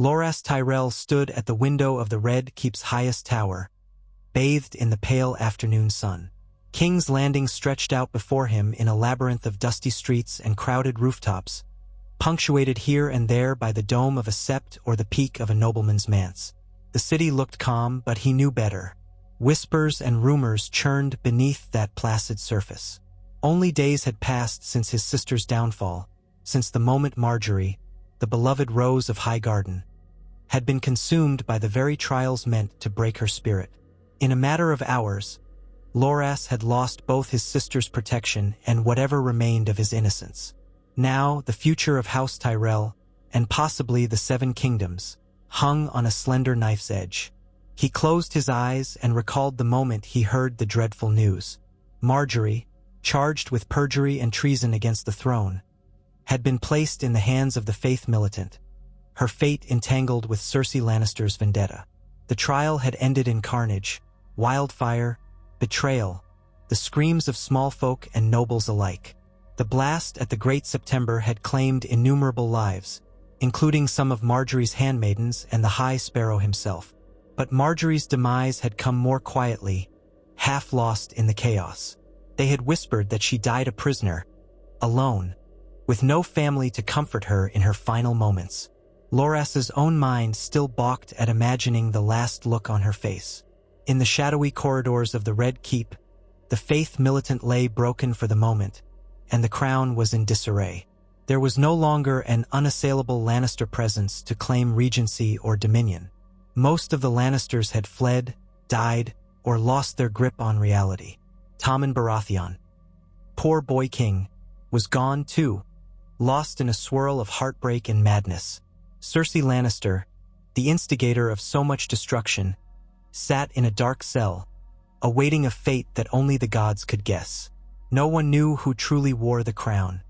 Loras Tyrell stood at the window of the Red Keep's highest tower, bathed in the pale afternoon sun. King's Landing stretched out before him in a labyrinth of dusty streets and crowded rooftops, punctuated here and there by the dome of a sept or the peak of a nobleman's manse. The city looked calm, but he knew better. Whispers and rumors churned beneath that placid surface. Only days had passed since his sister's downfall, since the moment Margaery, the beloved rose of Highgarden, had been consumed by the very trials meant to break her spirit. In a matter of hours, Loras had lost both his sister's protection and whatever remained of his innocence. Now, the future of House Tyrell, and possibly the Seven Kingdoms, hung on a slender knife's edge. He closed his eyes and recalled the moment he heard the dreadful news. Margaery, charged with perjury and treason against the throne, had been placed in the hands of the Faith Militant, her fate entangled with Cersei Lannister's vendetta. The trial had ended in carnage, wildfire, betrayal, the screams of small folk and nobles alike. The blast at the Great September had claimed innumerable lives, including some of Margaery's handmaidens and the High Sparrow himself. But Margaery's demise had come more quietly, half lost in the chaos. They had whispered that she died a prisoner, alone, with no family to comfort her in her final moments. Loras's own mind still balked at imagining the last look on her face. In the shadowy corridors of the Red Keep, the Faith Militant lay broken for the moment, and the crown was in disarray. There was no longer an unassailable Lannister presence to claim regency or dominion. Most of the Lannisters had fled, died, or lost their grip on reality. Tommen Baratheon, poor boy king, was gone too, lost in a swirl of heartbreak and madness. Cersei Lannister, the instigator of so much destruction, sat in a dark cell, awaiting a fate that only the gods could guess. No one knew who truly wore the crown.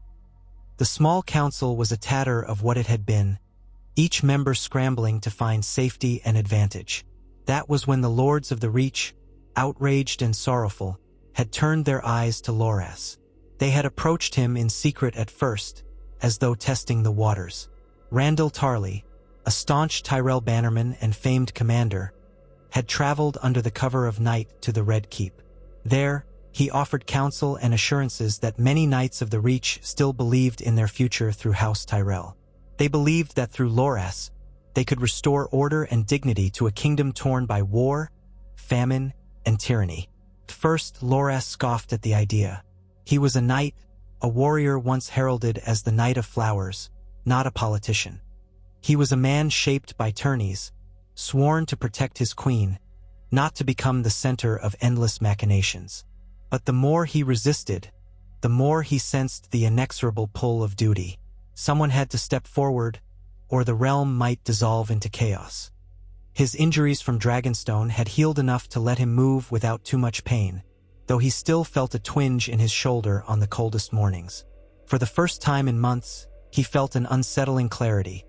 The small council was a tatter of what it had been, each member scrambling to find safety and advantage. That was when the Lords of the Reach, outraged and sorrowful, had turned their eyes to Loras. They had approached him in secret at first, as though testing the waters. Randyll Tarly, a staunch Tyrell bannerman and famed commander, had traveled under the cover of night to the Red Keep. There, he offered counsel and assurances that many Knights of the Reach still believed in their future through House Tyrell. They believed that through Loras, they could restore order and dignity to a kingdom torn by war, famine, and tyranny. First, Loras scoffed at the idea. He was a knight, a warrior once heralded as the Knight of Flowers, not a politician. He was a man shaped by tourneys, sworn to protect his queen, not to become the center of endless machinations. But the more he resisted, the more he sensed the inexorable pull of duty. Someone had to step forward, or the realm might dissolve into chaos. His injuries from Dragonstone had healed enough to let him move without too much pain, though he still felt a twinge in his shoulder on the coldest mornings. For the first time in months, he felt an unsettling clarity,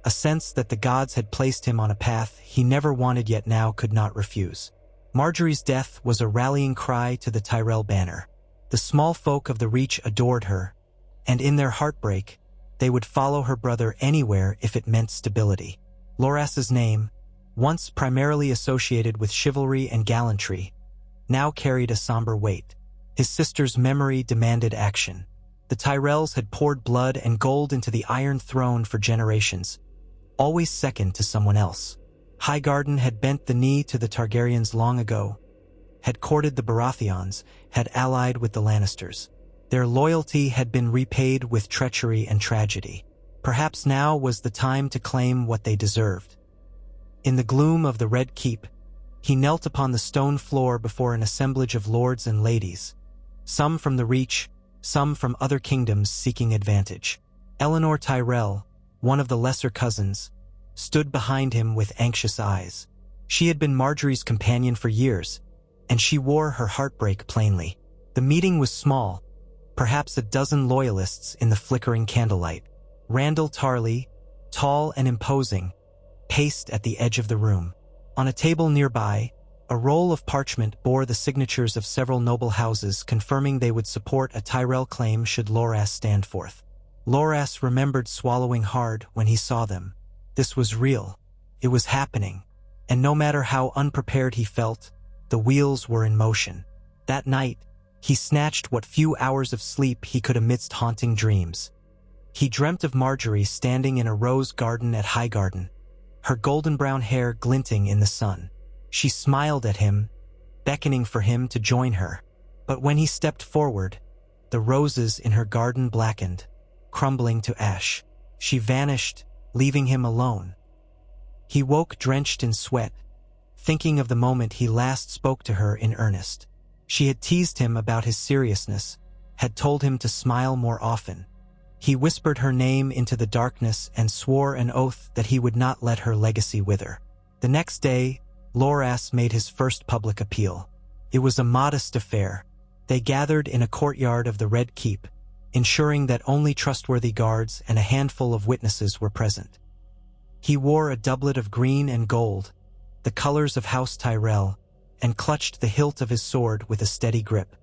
a sense that the gods had placed him on a path he never wanted yet now could not refuse. Margaery's death was a rallying cry to the Tyrell banner. The small folk of the Reach adored her, and in their heartbreak, they would follow her brother anywhere if it meant stability. Loras's name, once primarily associated with chivalry and gallantry, now carried a somber weight. His sister's memory demanded action. The Tyrells had poured blood and gold into the Iron Throne for generations, always second to someone else. Highgarden had bent the knee to the Targaryens long ago, had courted the Baratheons, had allied with the Lannisters. Their loyalty had been repaid with treachery and tragedy. Perhaps now was the time to claim what they deserved. In the gloom of the Red Keep, he knelt upon the stone floor before an assemblage of lords and ladies, some from the Reach, some from other kingdoms seeking advantage. Eleanor Tyrell, one of the lesser cousins, stood behind him with anxious eyes. She had been Margaery's companion for years, and she wore her heartbreak plainly. The meeting was small, perhaps a dozen loyalists in the flickering candlelight. Randyll Tarly, tall and imposing, paced at the edge of the room. On a table nearby, a roll of parchment bore the signatures of several noble houses confirming they would support a Tyrell claim should Loras stand forth. Loras remembered swallowing hard when he saw them. This was real. It was happening. And no matter how unprepared he felt, the wheels were in motion. That night, he snatched what few hours of sleep he could amidst haunting dreams. He dreamt of Margaery standing in a rose garden at Highgarden, her golden-brown hair glinting in the sun. She smiled at him, beckoning for him to join her. But when he stepped forward, the roses in her garden blackened, crumbling to ash. She vanished, leaving him alone. He woke drenched in sweat, thinking of the moment he last spoke to her in earnest. She had teased him about his seriousness, had told him to smile more often. He whispered her name into the darkness and swore an oath that he would not let her legacy wither. The next day, Loras made his first public appeal. It was a modest affair. They gathered in a courtyard of the Red Keep, ensuring that only trustworthy guards and a handful of witnesses were present. He wore a doublet of green and gold, the colors of House Tyrell, and clutched the hilt of his sword with a steady grip.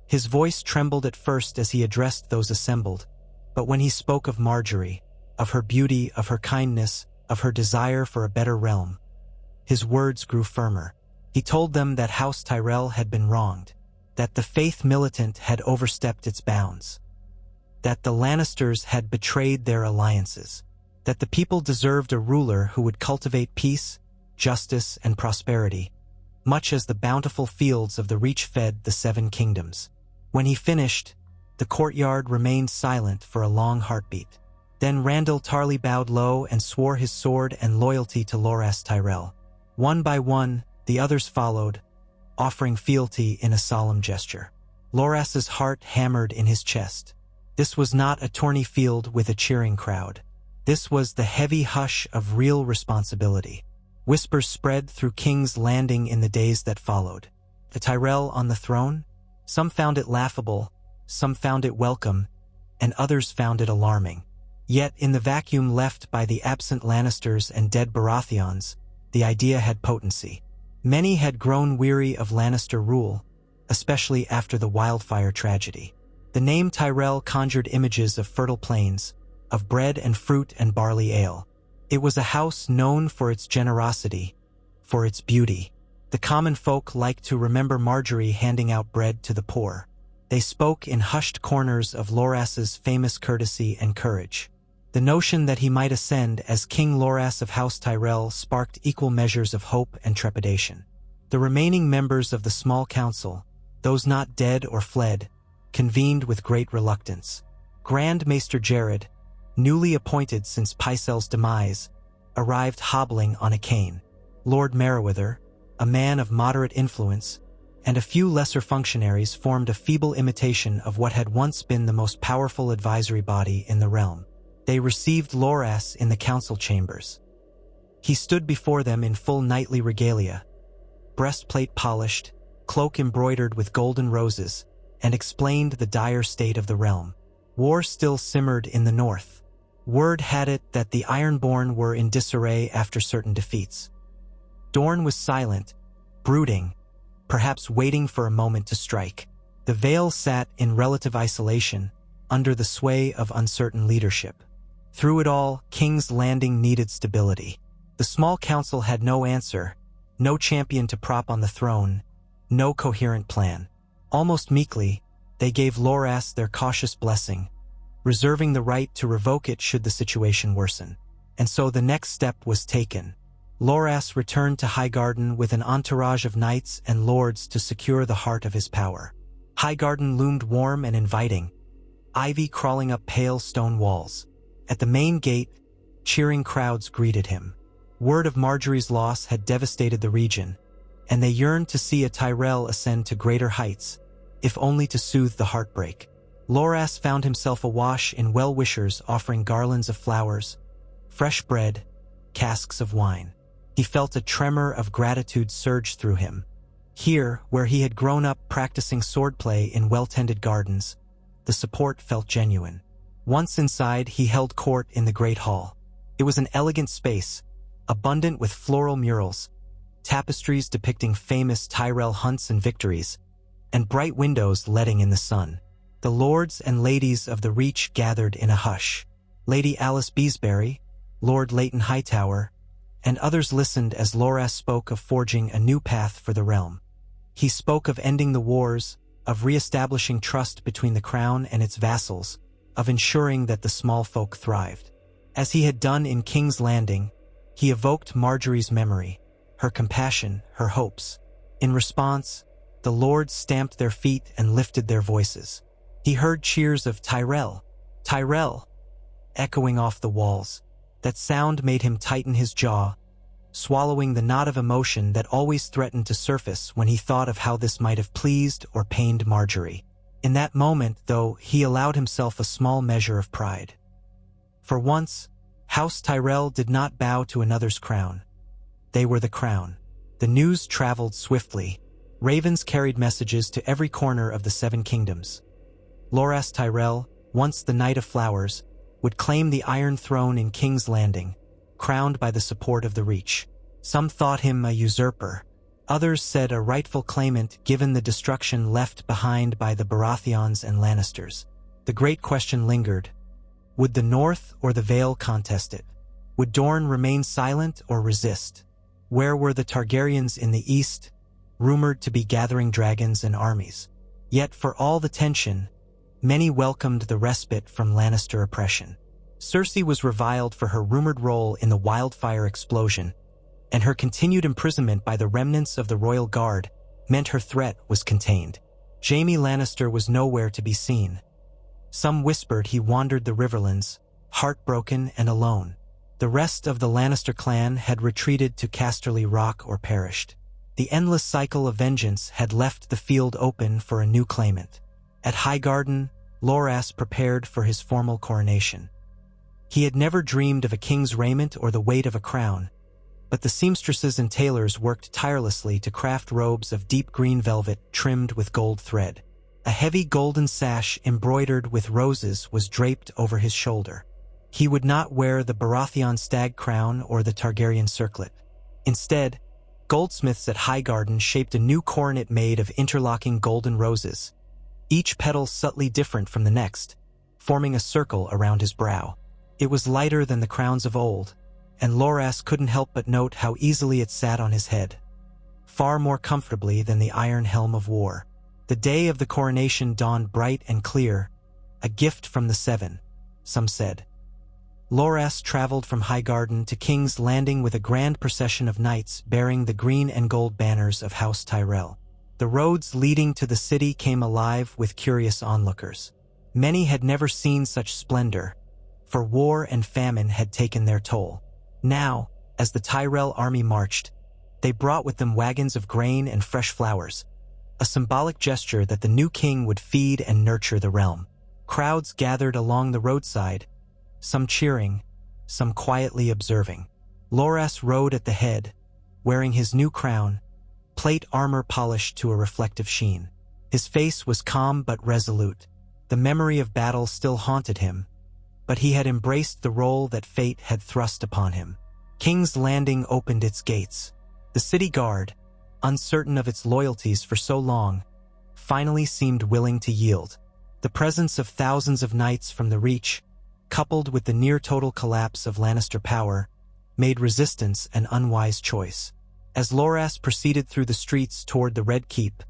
His voice trembled at first as he addressed those assembled, but when he spoke of Margaery, of her beauty, of her kindness, of her desire for a better realm, his words grew firmer. He told them that House Tyrell had been wronged, that the faith militant had overstepped its bounds, that the Lannisters had betrayed their alliances, that the people deserved a ruler who would cultivate peace, justice, and prosperity, much as the bountiful fields of the Reach fed the Seven Kingdoms. When he finished, the courtyard remained silent for a long heartbeat. Then Randyll Tarly bowed low and swore his sword and loyalty to Loras Tyrell. One by one, the others followed, offering fealty in a solemn gesture. Loras's heart hammered in his chest. This was not a tourney field with a cheering crowd. This was the heavy hush of real responsibility. Whispers spread through King's Landing in the days that followed. The Tyrell on the throne? Some found it laughable, some found it welcome, and others found it alarming. Yet in the vacuum left by the absent Lannisters and dead Baratheons, the idea had potency. Many had grown weary of Lannister rule, especially after the wildfire tragedy. The name Tyrell conjured images of fertile plains, of bread and fruit and barley ale. It was a house known for its generosity, for its beauty. The common folk liked to remember Margaery handing out bread to the poor. They spoke in hushed corners of Loras's famous courtesy and courage. The notion that he might ascend as King Loras of House Tyrell sparked equal measures of hope and trepidation. The remaining members of the small council, those not dead or fled, convened with great reluctance. Grand Maester Jared, newly appointed since Pycelle's demise, arrived hobbling on a cane. Lord Merryweather, a man of moderate influence, and a few lesser functionaries formed a feeble imitation of what had once been the most powerful advisory body in the realm. They received Loras in the council chambers. He stood before them in full knightly regalia, breastplate polished, cloak embroidered with golden roses, and explained the dire state of the realm. War still simmered in the north. Word had it that the Ironborn were in disarray after certain defeats. Dorne was silent, brooding, perhaps waiting for a moment to strike. The Vale sat in relative isolation, under the sway of uncertain leadership. Through it all, King's Landing needed stability. The small council had no answer, no champion to prop on the throne, no coherent plan. Almost meekly, they gave Loras their cautious blessing, reserving the right to revoke it should the situation worsen. And so the next step was taken. Loras returned to Highgarden with an entourage of knights and lords to secure the heart of his power. Highgarden loomed warm and inviting, ivy crawling up pale stone walls. At the main gate, cheering crowds greeted him. Word of Margaery's loss had devastated the region, and they yearned to see a Tyrell ascend to greater heights, if only to soothe the heartbreak. Loras found himself awash in well-wishers offering garlands of flowers, fresh bread, casks of wine. He felt a tremor of gratitude surge through him. Here, where he had grown up practicing swordplay in well-tended gardens, the support felt genuine. Once inside, he held court in the Great Hall. It was an elegant space, abundant with floral murals, tapestries depicting famous Tyrell hunts and victories, and bright windows letting in the sun. The lords and ladies of the Reach gathered in a hush. Lady Alice Beesbury, Lord Leighton Hightower, and others listened as Loras spoke of forging a new path for the realm. He spoke of ending the wars, of re-establishing trust between the crown and its vassals, of ensuring that the small folk thrived. As he had done in King's Landing, he evoked Margaery's memory, her compassion, her hopes. In response, the lords stamped their feet and lifted their voices. He heard cheers of "Tyrell! Tyrell!" echoing off the walls. That sound made him tighten his jaw, swallowing the knot of emotion that always threatened to surface when he thought of how this might have pleased or pained Margaery. In that moment, though, he allowed himself a small measure of pride. For once, House Tyrell did not bow to another's crown. They were the crown. The news traveled swiftly. Ravens carried messages to every corner of the Seven Kingdoms. Loras Tyrell, once the Knight of Flowers, would claim the Iron Throne in King's Landing, crowned by the support of the Reach. Some thought him a usurper. Others said a rightful claimant given the destruction left behind by the Baratheons and Lannisters. The great question lingered. Would the North or the Vale contest it? Would Dorne remain silent or resist? Where were the Targaryens in the East, rumored to be gathering dragons and armies? Yet for all the tension, many welcomed the respite from Lannister oppression. Cersei was reviled for her rumored role in the wildfire explosion, and her continued imprisonment by the remnants of the Royal Guard meant her threat was contained. Jaime Lannister was nowhere to be seen. Some whispered he wandered the Riverlands, heartbroken and alone. The rest of the Lannister clan had retreated to Casterly Rock or perished. The endless cycle of vengeance had left the field open for a new claimant. At Highgarden, Loras prepared for his formal coronation. He had never dreamed of a king's raiment or the weight of a crown, but the seamstresses and tailors worked tirelessly to craft robes of deep green velvet trimmed with gold thread. A heavy golden sash embroidered with roses was draped over his shoulder. He would not wear the Baratheon stag crown or the Targaryen circlet. Instead, goldsmiths at Highgarden shaped a new coronet made of interlocking golden roses, each petal subtly different from the next, forming a circle around his brow. It was lighter than the crowns of old, and Loras couldn't help but note how easily it sat on his head, far more comfortably than the iron helm of war. The day of the coronation dawned bright and clear, a gift from the Seven, some said. Loras traveled from Highgarden to King's Landing with a grand procession of knights bearing the green and gold banners of House Tyrell. The roads leading to the city came alive with curious onlookers. Many had never seen such splendor, for war and famine had taken their toll. Now, as the Tyrell army marched, they brought with them wagons of grain and fresh flowers, a symbolic gesture that the new king would feed and nurture the realm. Crowds gathered along the roadside, some cheering, some quietly observing. Loras rode at the head, wearing his new crown, plate armor polished to a reflective sheen. His face was calm but resolute. The memory of battle still haunted him, but he had embraced the role that fate had thrust upon him. King's Landing opened its gates. The city guard, uncertain of its loyalties for so long, finally seemed willing to yield. The presence of thousands of knights from the Reach, coupled with the near-total collapse of Lannister power, made resistance an unwise choice. As Loras proceeded through the streets toward the Red Keep,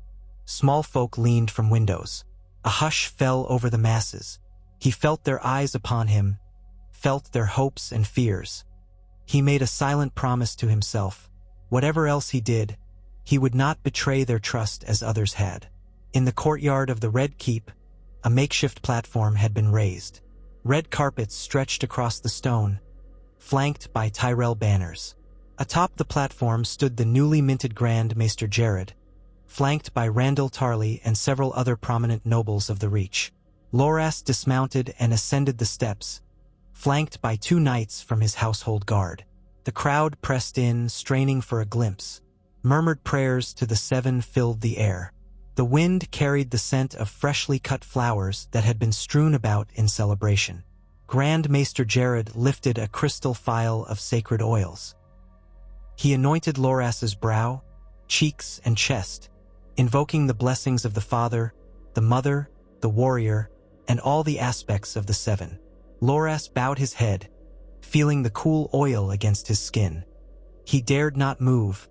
small folk leaned from windows. A hush fell over the masses. He felt their eyes upon him, felt their hopes and fears. He made a silent promise to himself. Whatever else he did, he would not betray their trust as others had. In the courtyard of the Red Keep, a makeshift platform had been raised. Red carpets stretched across the stone, flanked by Tyrell banners. Atop the platform stood the newly minted Grand Maester Jared, flanked by Randall Tarley and several other prominent nobles of the Reach. Loras dismounted and ascended the steps, flanked by 2 knights from his household guard. The crowd pressed in, straining for a glimpse. Murmured prayers to the Seven filled the air. The wind carried the scent of freshly cut flowers that had been strewn about in celebration. Grand Maester Jared lifted a crystal phial of sacred oils. He anointed Loras's brow, cheeks, and chest, invoking the blessings of the father, the mother, the warrior, and all the aspects of the Seven. Loras bowed his head, feeling the cool oil against his skin. He dared not move,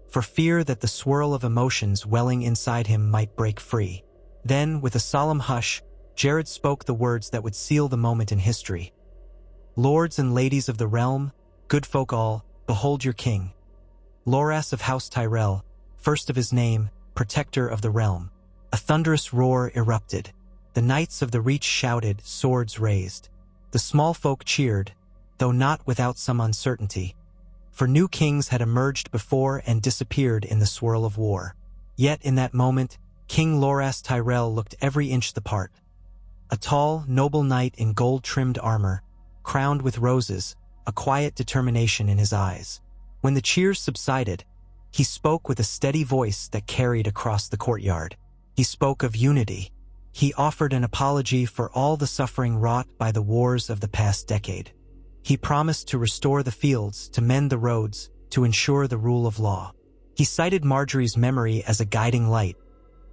for fear that the swirl of emotions welling inside him might break free. Then, with a solemn hush, Jared spoke the words that would seal the moment in history. "Lords and ladies of the realm, good folk all, behold your king. Loras of House Tyrell, first of his name, protector of the realm." A thunderous roar erupted. The knights of the Reach shouted, swords raised. The small folk cheered, though not without some uncertainty, for new kings had emerged before and disappeared in the swirl of war. Yet in that moment, King Loras Tyrell looked every inch the part. A tall, noble knight in gold-trimmed armor, crowned with roses, a quiet determination in his eyes. When the cheers subsided, he spoke with a steady voice that carried across the courtyard. He spoke of unity. He offered an apology for all the suffering wrought by the wars of the past decade. He promised to restore the fields, to mend the roads, to ensure the rule of law. He cited Margaery's memory as a guiding light,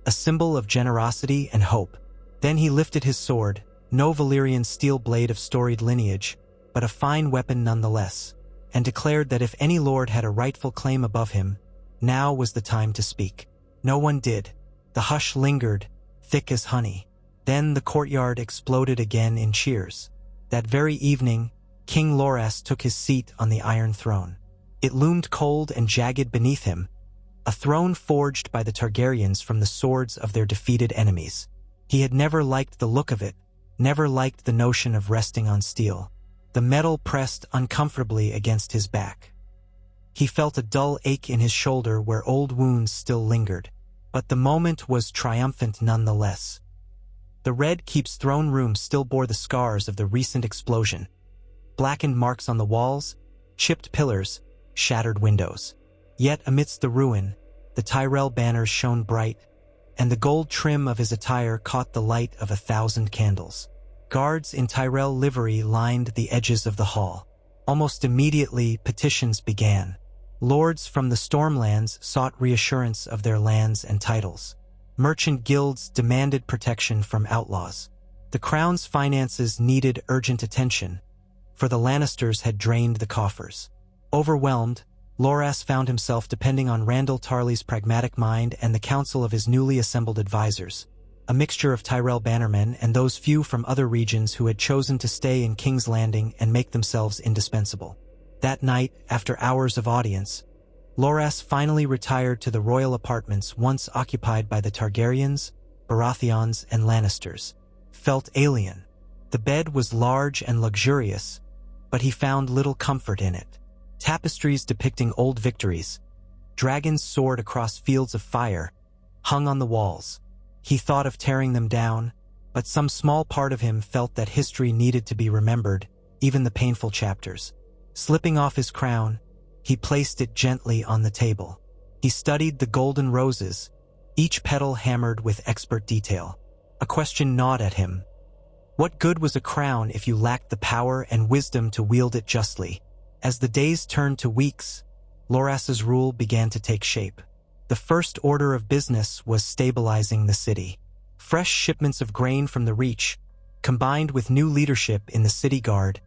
a symbol of generosity and hope. Then he lifted his sword, no Valyrian steel blade of storied lineage, but a fine weapon nonetheless, and declared that if any lord had a rightful claim above him, now was the time to speak. No one did. The hush lingered, thick as honey. Then the courtyard exploded again in cheers. That very evening, King Loras took his seat on the Iron Throne. It loomed cold and jagged beneath him, a throne forged by the Targaryens from the swords of their defeated enemies. He had never liked the look of it, never liked the notion of resting on steel. The metal pressed uncomfortably against his back. He felt a dull ache in his shoulder where old wounds still lingered. But the moment was triumphant nonetheless. The Red Keep's throne room still bore the scars of the recent explosion. Blackened marks on the walls, chipped pillars, shattered windows. Yet amidst the ruin, the Tyrell banners shone bright, and the gold trim of his attire caught the light of 1,000 candles. Guards in Tyrell livery lined the edges of the hall. Almost immediately, petitions began. Lords from the Stormlands sought reassurance of their lands and titles. Merchant guilds demanded protection from outlaws. The crown's finances needed urgent attention, for the Lannisters had drained the coffers. Overwhelmed, Loras found himself depending on Randyll Tarly's pragmatic mind and the counsel of his newly assembled advisors, a mixture of Tyrell bannermen and those few from other regions who had chosen to stay in King's Landing and make themselves indispensable. That night, after hours of audience, Loras finally retired to the royal apartments once occupied by the Targaryens, Baratheons, and Lannisters. Felt alien. The bed was large and luxurious, but he found little comfort in it. Tapestries depicting old victories, dragons soared across fields of fire, hung on the walls. He thought of tearing them down, but some small part of him felt that history needed to be remembered, even the painful chapters. Slipping off his crown, he placed it gently on the table. He studied the golden roses, each petal hammered with expert detail. A question gnawed at him. What good was a crown if you lacked the power and wisdom to wield it justly? As the days turned to weeks, Loras's rule began to take shape. The first order of business was stabilizing the city. Fresh shipments of grain from the Reach, combined with new leadership in the city guard,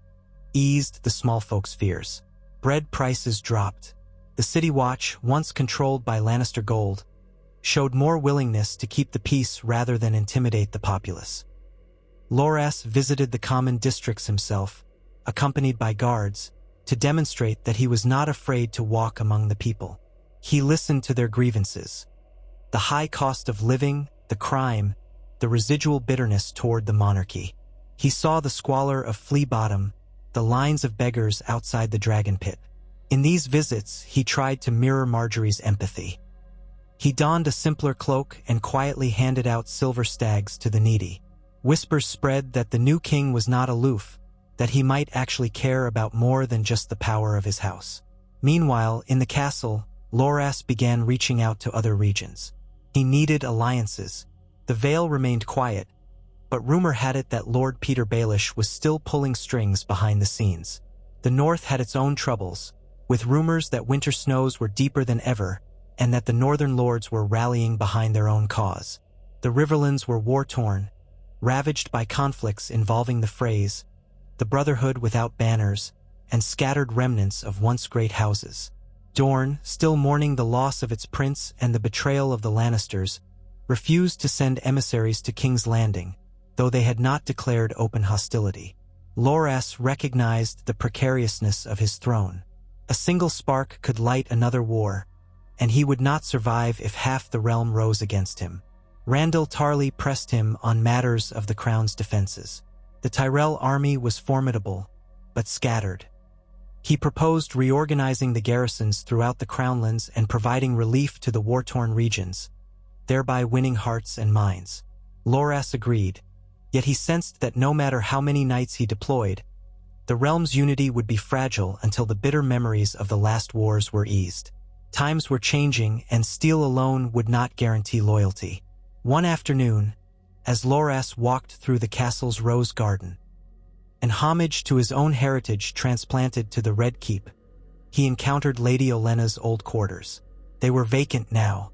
eased the small folks' fears. Bread prices dropped. The City Watch, once controlled by Lannister gold, showed more willingness to keep the peace rather than intimidate the populace. Loras visited the common districts himself, accompanied by guards, to demonstrate that he was not afraid to walk among the people. He listened to their grievances. The high cost of living, the crime, the residual bitterness toward the monarchy. He saw the squalor of Flea Bottom, the lines of beggars outside the dragon pit. In these visits, he tried to mirror Margaery's empathy. He donned a simpler cloak and quietly handed out silver stags to the needy. Whispers spread that the new king was not aloof, that he might actually care about more than just the power of his house. Meanwhile, in the castle, Loras began reaching out to other regions. He needed alliances. The Vale remained quiet, but rumor had it that Lord Peter Baelish was still pulling strings behind the scenes. The North had its own troubles, with rumors that winter snows were deeper than ever, and that the Northern lords were rallying behind their own cause. The Riverlands were war-torn, ravaged by conflicts involving the Freys, the Brotherhood without banners, and scattered remnants of once great houses. Dorne, still mourning the loss of its prince and the betrayal of the Lannisters, refused to send emissaries to King's Landing, though they had not declared open hostility. Loras recognized the precariousness of his throne. A single spark could light another war, and he would not survive if half the realm rose against him. Randyll Tarly pressed him on matters of the crown's defenses. The Tyrell army was formidable, but scattered. He proposed reorganizing the garrisons throughout the crownlands and providing relief to the war-torn regions, thereby winning hearts and minds. Loras agreed, yet he sensed that no matter how many knights he deployed, the realm's unity would be fragile until the bitter memories of the last wars were eased. Times were changing, and steel alone would not guarantee loyalty. One afternoon, as Loras walked through the castle's rose garden, in homage to his own heritage transplanted to the Red Keep, he encountered Lady Olenna's old quarters. They were vacant now.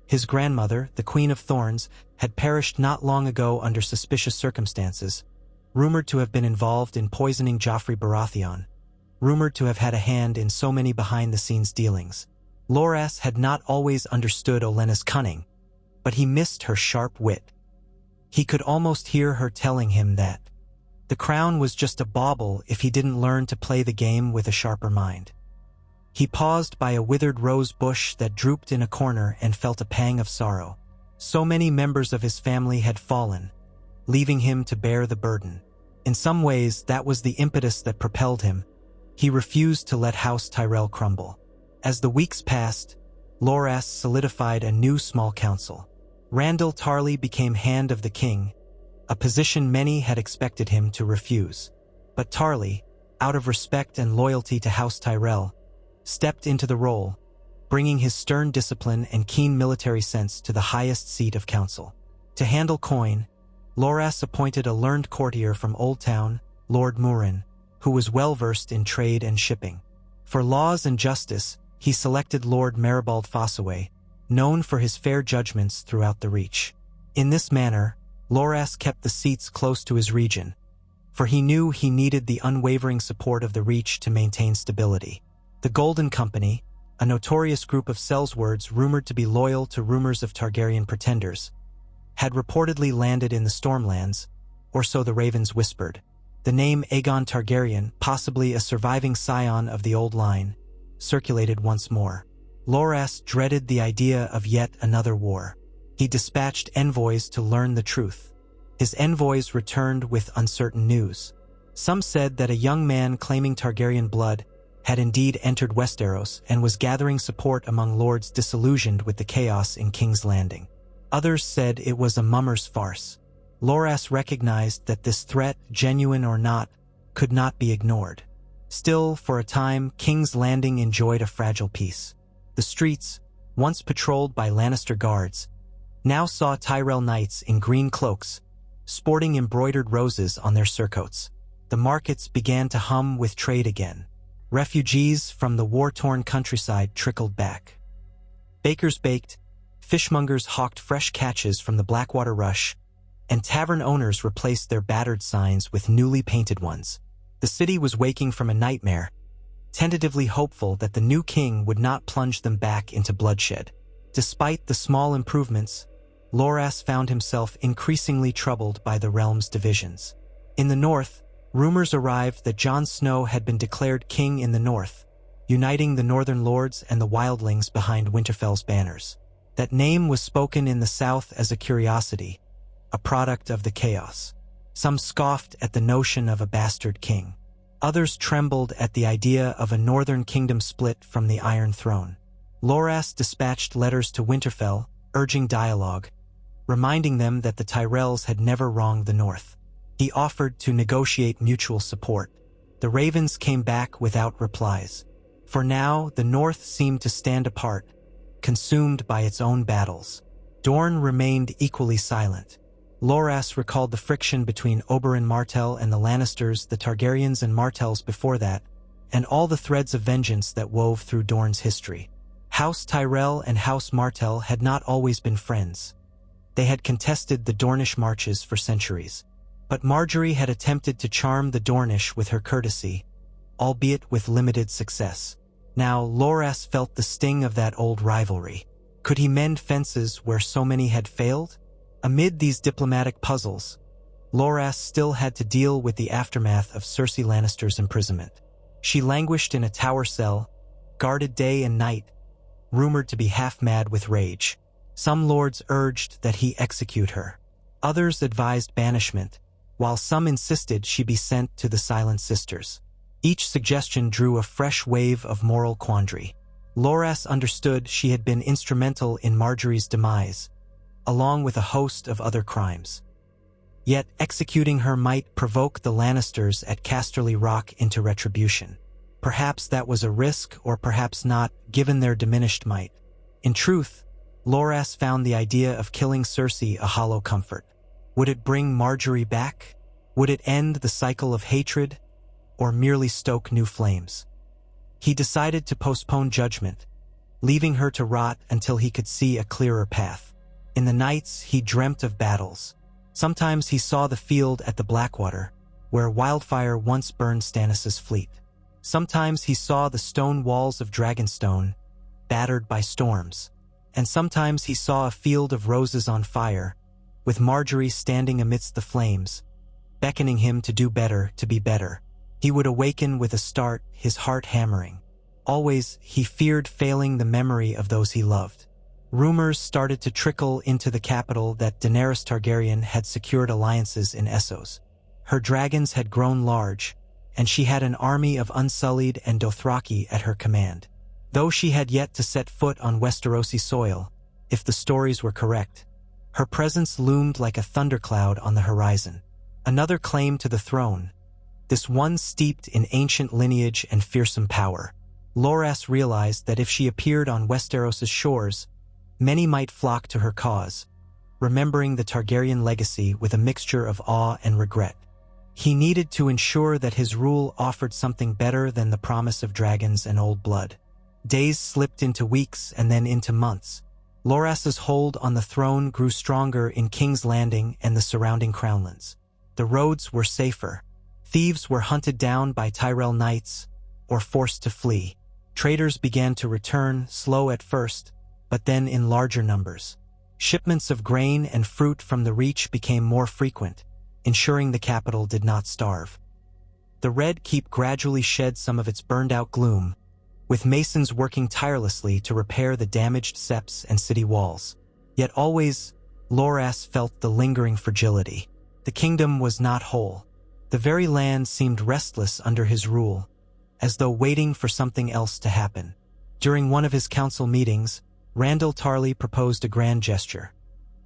His grandmother, the Queen of Thorns, had perished not long ago under suspicious circumstances, rumored to have been involved in poisoning Joffrey Baratheon, rumored to have had a hand in so many behind-the-scenes dealings. Loras had not always understood Olenna's cunning, but he missed her sharp wit. He could almost hear her telling him that the crown was just a bauble if he didn't learn to play the game with a sharper mind. He paused by a withered rose bush that drooped in a corner and felt a pang of sorrow. So many members of his family had fallen, leaving him to bear the burden. In some ways, that was the impetus that propelled him. He refused to let House Tyrell crumble. As the weeks passed, Loras solidified a new small council. Randyll Tarly became Hand of the King, a position many had expected him to refuse. But Tarly, out of respect and loyalty to House Tyrell, stepped into the role, bringing his stern discipline and keen military sense to the highest seat of council. To handle coin, Loras appointed a learned courtier from Old Town, Lord Murin, who was well-versed in trade and shipping. For laws and justice, he selected Lord Maribald Fossaway, known for his fair judgments throughout the Reach. In this manner, Loras kept the seats close to his region, for he knew he needed the unwavering support of the Reach to maintain stability. The Golden Company, a notorious group of sellswords rumored to be loyal to rumors of Targaryen pretenders, had reportedly landed in the Stormlands, or so the Ravens whispered. The name Aegon Targaryen, possibly a surviving scion of the old line, circulated once more. Loras dreaded the idea of yet another war. He dispatched envoys to learn the truth. His envoys returned with uncertain news. Some said that a young man claiming Targaryen blood had indeed entered Westeros and was gathering support among lords disillusioned with the chaos in King's Landing. Others said it was a mummer's farce. Loras recognized that this threat, genuine or not, could not be ignored. Still, for a time, King's Landing enjoyed a fragile peace. The streets, once patrolled by Lannister guards, now saw Tyrell knights in green cloaks, sporting embroidered roses on their surcoats. The markets began to hum with trade again. Refugees from the war-torn countryside trickled back. Bakers baked, fishmongers hawked fresh catches from the Blackwater Rush, and tavern owners replaced their battered signs with newly painted ones. The city was waking from a nightmare, tentatively hopeful that the new king would not plunge them back into bloodshed. Despite the small improvements, Loras found himself increasingly troubled by the realm's divisions. In the north, rumors arrived that Jon Snow had been declared king in the north, uniting the northern lords and the wildlings behind Winterfell's banners. That name was spoken in the south as a curiosity, a product of the chaos. Some scoffed at the notion of a bastard king. Others trembled at the idea of a northern kingdom split from the Iron Throne. Loras dispatched letters to Winterfell, urging dialogue, reminding them that the Tyrells had never wronged the north. He offered to negotiate mutual support. The Ravens came back without replies. For now, the north seemed to stand apart, consumed by its own battles. Dorne remained equally silent. Loras recalled the friction between Oberyn Martell and the Lannisters, the Targaryens and Martells before that, and all the threads of vengeance that wove through Dorne's history. House Tyrell and House Martell had not always been friends. They had contested the Dornish marches for centuries. But Margaery had attempted to charm the Dornish with her courtesy, albeit with limited success. Now, Loras felt the sting of that old rivalry. Could he mend fences where so many had failed? Amid these diplomatic puzzles, Loras still had to deal with the aftermath of Cersei Lannister's imprisonment. She languished in a tower cell, guarded day and night, rumored to be half-mad with rage. Some lords urged that he execute her. Others advised banishment, while some insisted she be sent to the Silent Sisters. Each suggestion drew a fresh wave of moral quandary. Loras understood she had been instrumental in Margaery's demise, along with a host of other crimes. Yet executing her might provoke the Lannisters at Casterly Rock into retribution. Perhaps that was a risk, or perhaps not, given their diminished might. In truth, Loras found the idea of killing Cersei a hollow comfort. Would it bring Margaery back? Would it end the cycle of hatred, or merely stoke new flames? He decided to postpone judgment, leaving her to rot until he could see a clearer path. In the nights, he dreamt of battles. Sometimes he saw the field at the Blackwater, where wildfire once burned Stannis' fleet. Sometimes he saw the stone walls of Dragonstone, battered by storms. And sometimes he saw a field of roses on fire, with Margaery standing amidst the flames, beckoning him to do better, to be better. He would awaken with a start, his heart hammering. Always, he feared failing the memory of those he loved. Rumors started to trickle into the capital that Daenerys Targaryen had secured alliances in Essos. Her dragons had grown large, and she had an army of Unsullied and Dothraki at her command. Though she had yet to set foot on Westerosi soil, if the stories were correct, her presence loomed like a thundercloud on the horizon. Another claim to the throne, this one steeped in ancient lineage and fearsome power. Loras realized that if she appeared on Westeros' shores, many might flock to her cause, remembering the Targaryen legacy with a mixture of awe and regret. He needed to ensure that his rule offered something better than the promise of dragons and old blood. Days slipped into weeks and then into months. Loras's hold on the throne grew stronger in King's Landing and the surrounding crownlands. The roads were safer. Thieves were hunted down by Tyrell knights or forced to flee. Traders began to return, slow at first, but then in larger numbers. Shipments of grain and fruit from the Reach became more frequent, ensuring the capital did not starve. The Red Keep gradually shed some of its burned-out gloom, with masons working tirelessly to repair the damaged septs and city walls. Yet always, Loras felt the lingering fragility. The kingdom was not whole. The very land seemed restless under his rule, as though waiting for something else to happen. During one of his council meetings, Randyll Tarly proposed a grand gesture,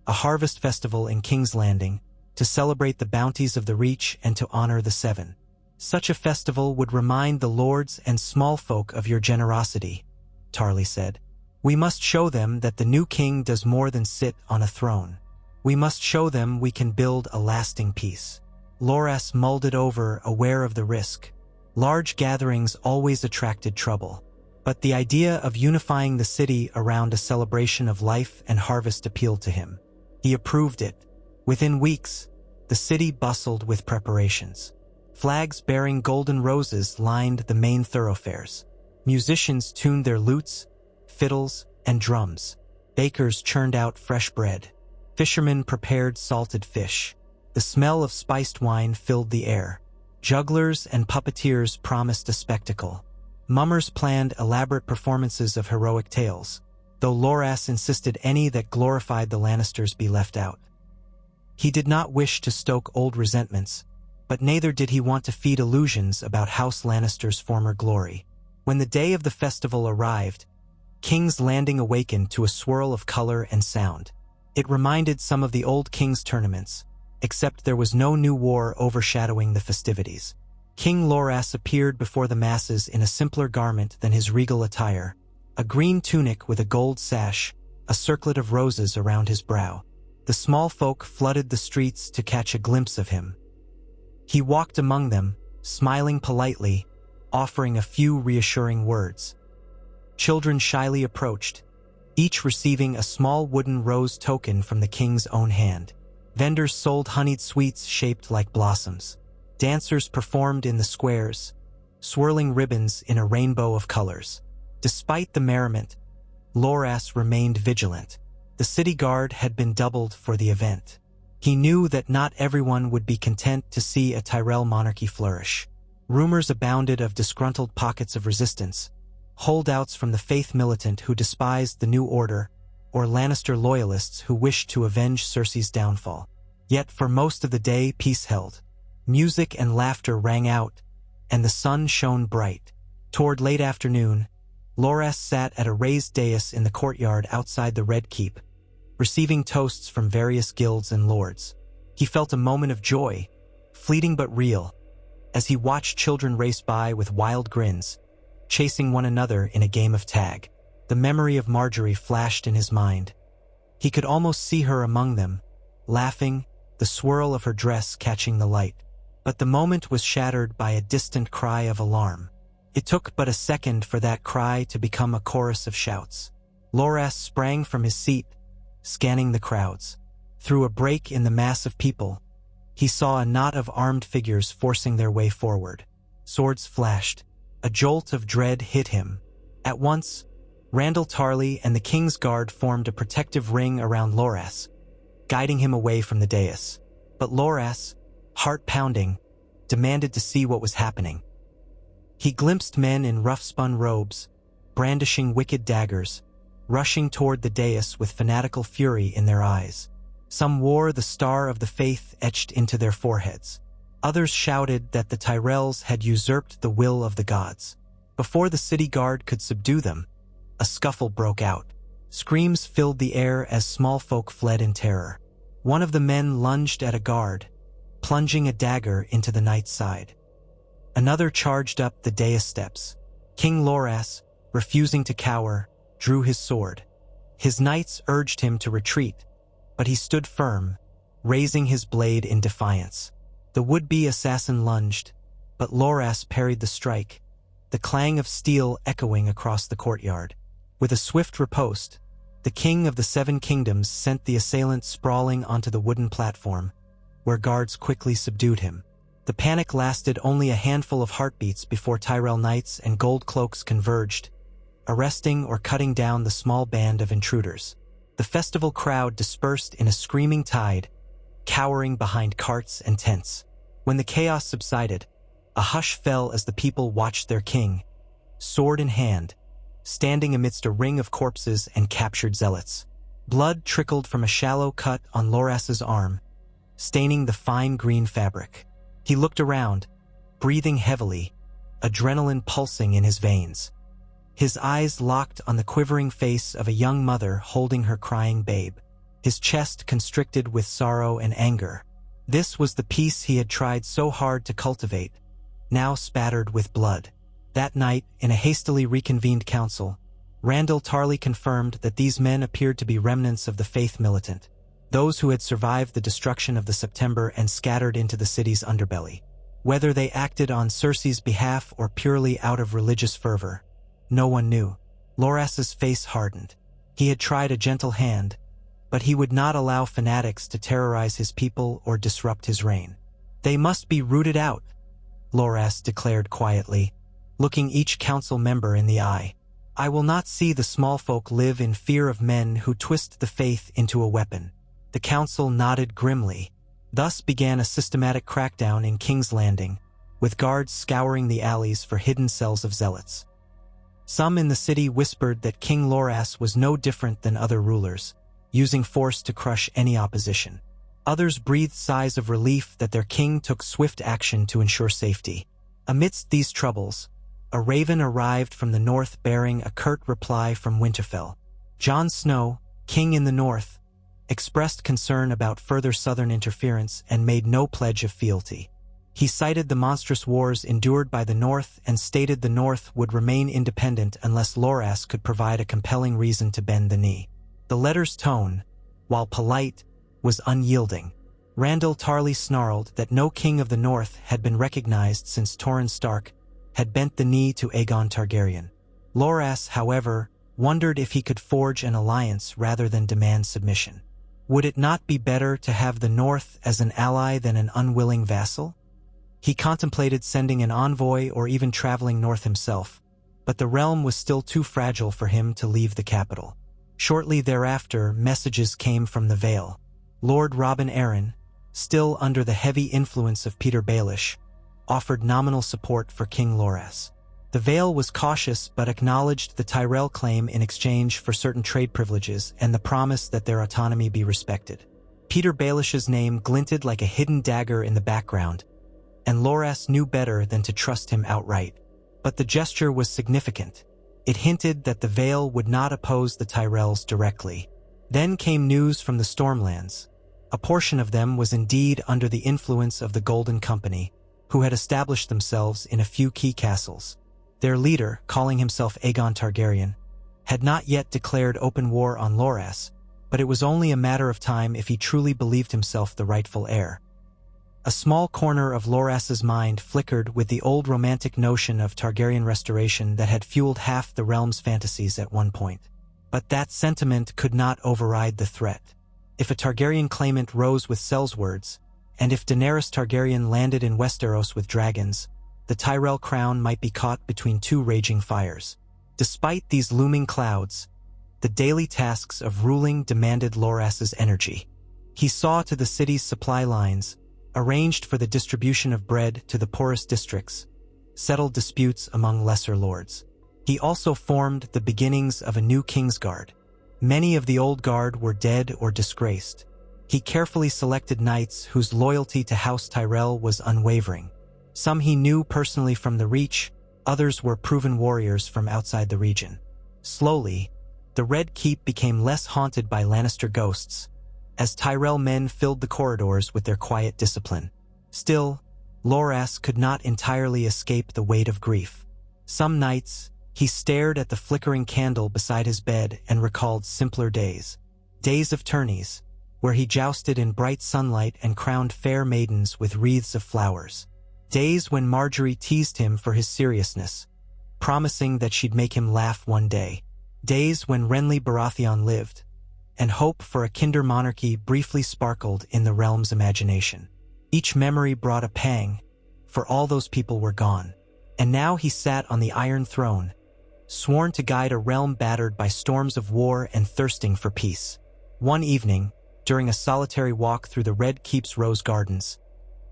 a harvest festival in King's Landing, to celebrate the bounties of the Reach and to honor the Seven. Such a festival would remind the lords and small folk of your generosity, Tarly said. We must show them that the new king does more than sit on a throne. We must show them we can build a lasting peace. Loras mulled it over, aware of the risk. Large gatherings always attracted trouble. But the idea of unifying the city around a celebration of life and harvest appealed to him. He approved it. Within weeks, the city bustled with preparations. Flags bearing golden roses lined the main thoroughfares. Musicians tuned their lutes, fiddles, and drums. Bakers churned out fresh bread. Fishermen prepared salted fish. The smell of spiced wine filled the air. Jugglers and puppeteers promised a spectacle. Mummers planned elaborate performances of heroic tales, though Loras insisted any that glorified the Lannisters be left out. He did not wish to stoke old resentments, but neither did he want to feed illusions about House Lannister's former glory. When the day of the festival arrived, King's Landing awakened to a swirl of color and sound. It reminded some of the old King's tournaments, except there was no new war overshadowing the festivities. King Loras appeared before the masses in a simpler garment than his regal attire, a green tunic with a gold sash, a circlet of roses around his brow. The small folk flooded the streets to catch a glimpse of him. He walked among them, smiling politely, offering a few reassuring words. Children shyly approached, each receiving a small wooden rose token from the king's own hand. Vendors sold honeyed sweets shaped like blossoms. Dancers performed in the squares, swirling ribbons in a rainbow of colors. Despite the merriment, Loras remained vigilant. The city guard had been doubled for the event. He knew that not everyone would be content to see a Tyrell monarchy flourish. Rumors abounded of disgruntled pockets of resistance, holdouts from the faith militant who despised the new order, or Lannister loyalists who wished to avenge Cersei's downfall. Yet for most of the day peace held. Music and laughter rang out, and the sun shone bright. Toward late afternoon, Loras sat at a raised dais in the courtyard outside the Red Keep, receiving toasts from various guilds and lords. He felt a moment of joy, fleeting but real, as he watched children race by with wild grins, chasing one another in a game of tag. The memory of Margaery flashed in his mind. He could almost see her among them, laughing, the swirl of her dress catching the light. But the moment was shattered by a distant cry of alarm. It took but a second for that cry to become a chorus of shouts. Loras sprang from his seat, scanning the crowds. Through a break in the mass of people, he saw a knot of armed figures forcing their way forward. Swords flashed. A jolt of dread hit him. At once, Randyll Tarly and the King's Guard formed a protective ring around Loras, guiding him away from the dais. But Loras, heart pounding, demanded to see what was happening. He glimpsed men in rough-spun robes, brandishing wicked daggers, rushing toward the dais with fanatical fury in their eyes. Some wore the star of the faith etched into their foreheads. Others shouted that the Tyrells had usurped the will of the gods. Before the city guard could subdue them, a scuffle broke out. Screams filled the air as small folk fled in terror. One of the men lunged at a guard, plunging a dagger into the knight's side. Another charged up the dais steps. King Loras, refusing to cower, drew his sword. His knights urged him to retreat, but he stood firm, raising his blade in defiance. The would-be assassin lunged, but Loras parried the strike, the clang of steel echoing across the courtyard. With a swift riposte, the King of the Seven Kingdoms sent the assailant sprawling onto the wooden platform, where guards quickly subdued him. The panic lasted only a handful of heartbeats before Tyrell knights and gold cloaks converged, arresting or cutting down the small band of intruders. The festival crowd dispersed in a screaming tide, cowering behind carts and tents. When the chaos subsided, a hush fell as the people watched their king, sword in hand, standing amidst a ring of corpses and captured zealots. Blood trickled from a shallow cut on Loras's arm, staining the fine green fabric. He looked around, breathing heavily, adrenaline pulsing in his veins. His eyes locked on the quivering face of a young mother holding her crying babe. His chest constricted with sorrow and anger. This was the peace he had tried so hard to cultivate, now spattered with blood. That night, in a hastily reconvened council, Randyll Tarly confirmed that these men appeared to be remnants of the faith militant, those who had survived the destruction of the September and scattered into the city's underbelly. Whether they acted on Cersei's behalf or purely out of religious fervor, no one knew. Loras's face hardened. He had tried a gentle hand, but he would not allow fanatics to terrorize his people or disrupt his reign. They must be rooted out, Loras declared quietly, looking each council member in the eye. I will not see the small folk live in fear of men who twist the faith into a weapon. The council nodded grimly. Thus began a systematic crackdown in King's Landing, with guards scouring the alleys for hidden cells of zealots. Some in the city whispered that King Loras was no different than other rulers, using force to crush any opposition. Others breathed sighs of relief that their king took swift action to ensure safety. Amidst these troubles, a raven arrived from the north bearing a curt reply from Winterfell. Jon Snow, king in the north, expressed concern about further southern interference and made no pledge of fealty. He cited the monstrous wars endured by the North and stated the North would remain independent unless Loras could provide a compelling reason to bend the knee. The letter's tone, while polite, was unyielding. Randyll Tarly snarled that no king of the North had been recognized since Torrhen Stark had bent the knee to Aegon Targaryen. Loras, however, wondered if he could forge an alliance rather than demand submission. Would it not be better to have the North as an ally than an unwilling vassal? He contemplated sending an envoy or even traveling north himself, but the realm was still too fragile for him to leave the capital. Shortly thereafter, messages came from the Vale. Lord Robin Arryn, still under the heavy influence of Petyr Baelish, offered nominal support for King Loras. The Vale was cautious but acknowledged the Tyrell claim in exchange for certain trade privileges and the promise that their autonomy be respected. Petyr Baelish's name glinted like a hidden dagger in the background, and Loras knew better than to trust him outright. But the gesture was significant. It hinted that the Vale would not oppose the Tyrells directly. Then came news from the Stormlands. A portion of them was indeed under the influence of the Golden Company, who had established themselves in a few key castles. Their leader, calling himself Aegon Targaryen, had not yet declared open war on Loras, but it was only a matter of time if he truly believed himself the rightful heir. A small corner of Loras's mind flickered with the old romantic notion of Targaryen restoration that had fueled half the realm's fantasies at one point. But that sentiment could not override the threat. If a Targaryen claimant rose with Sellswords, and if Daenerys Targaryen landed in Westeros with dragons, the Tyrell crown might be caught between two raging fires. Despite these looming clouds, the daily tasks of ruling demanded Loras's energy. He saw to the city's supply lines, arranged for the distribution of bread to the poorest districts, settled disputes among lesser lords. He also formed the beginnings of a new Kingsguard. Many of the old guard were dead or disgraced. He carefully selected knights whose loyalty to House Tyrell was unwavering. Some he knew personally from the Reach, others were proven warriors from outside the region. Slowly, the Red Keep became less haunted by Lannister ghosts, as Tyrell men filled the corridors with their quiet discipline. Still, Loras could not entirely escape the weight of grief. Some nights, he stared at the flickering candle beside his bed and recalled simpler days. Days of tourneys, where he jousted in bright sunlight and crowned fair maidens with wreaths of flowers. Days when Margaery teased him for his seriousness, promising that she'd make him laugh one day. Days when Renly Baratheon lived, and hope for a kinder monarchy briefly sparkled in the realm's imagination. Each memory brought a pang, for all those people were gone. And now he sat on the Iron Throne, sworn to guide a realm battered by storms of war and thirsting for peace. One evening, during a solitary walk through the Red Keep's rose gardens,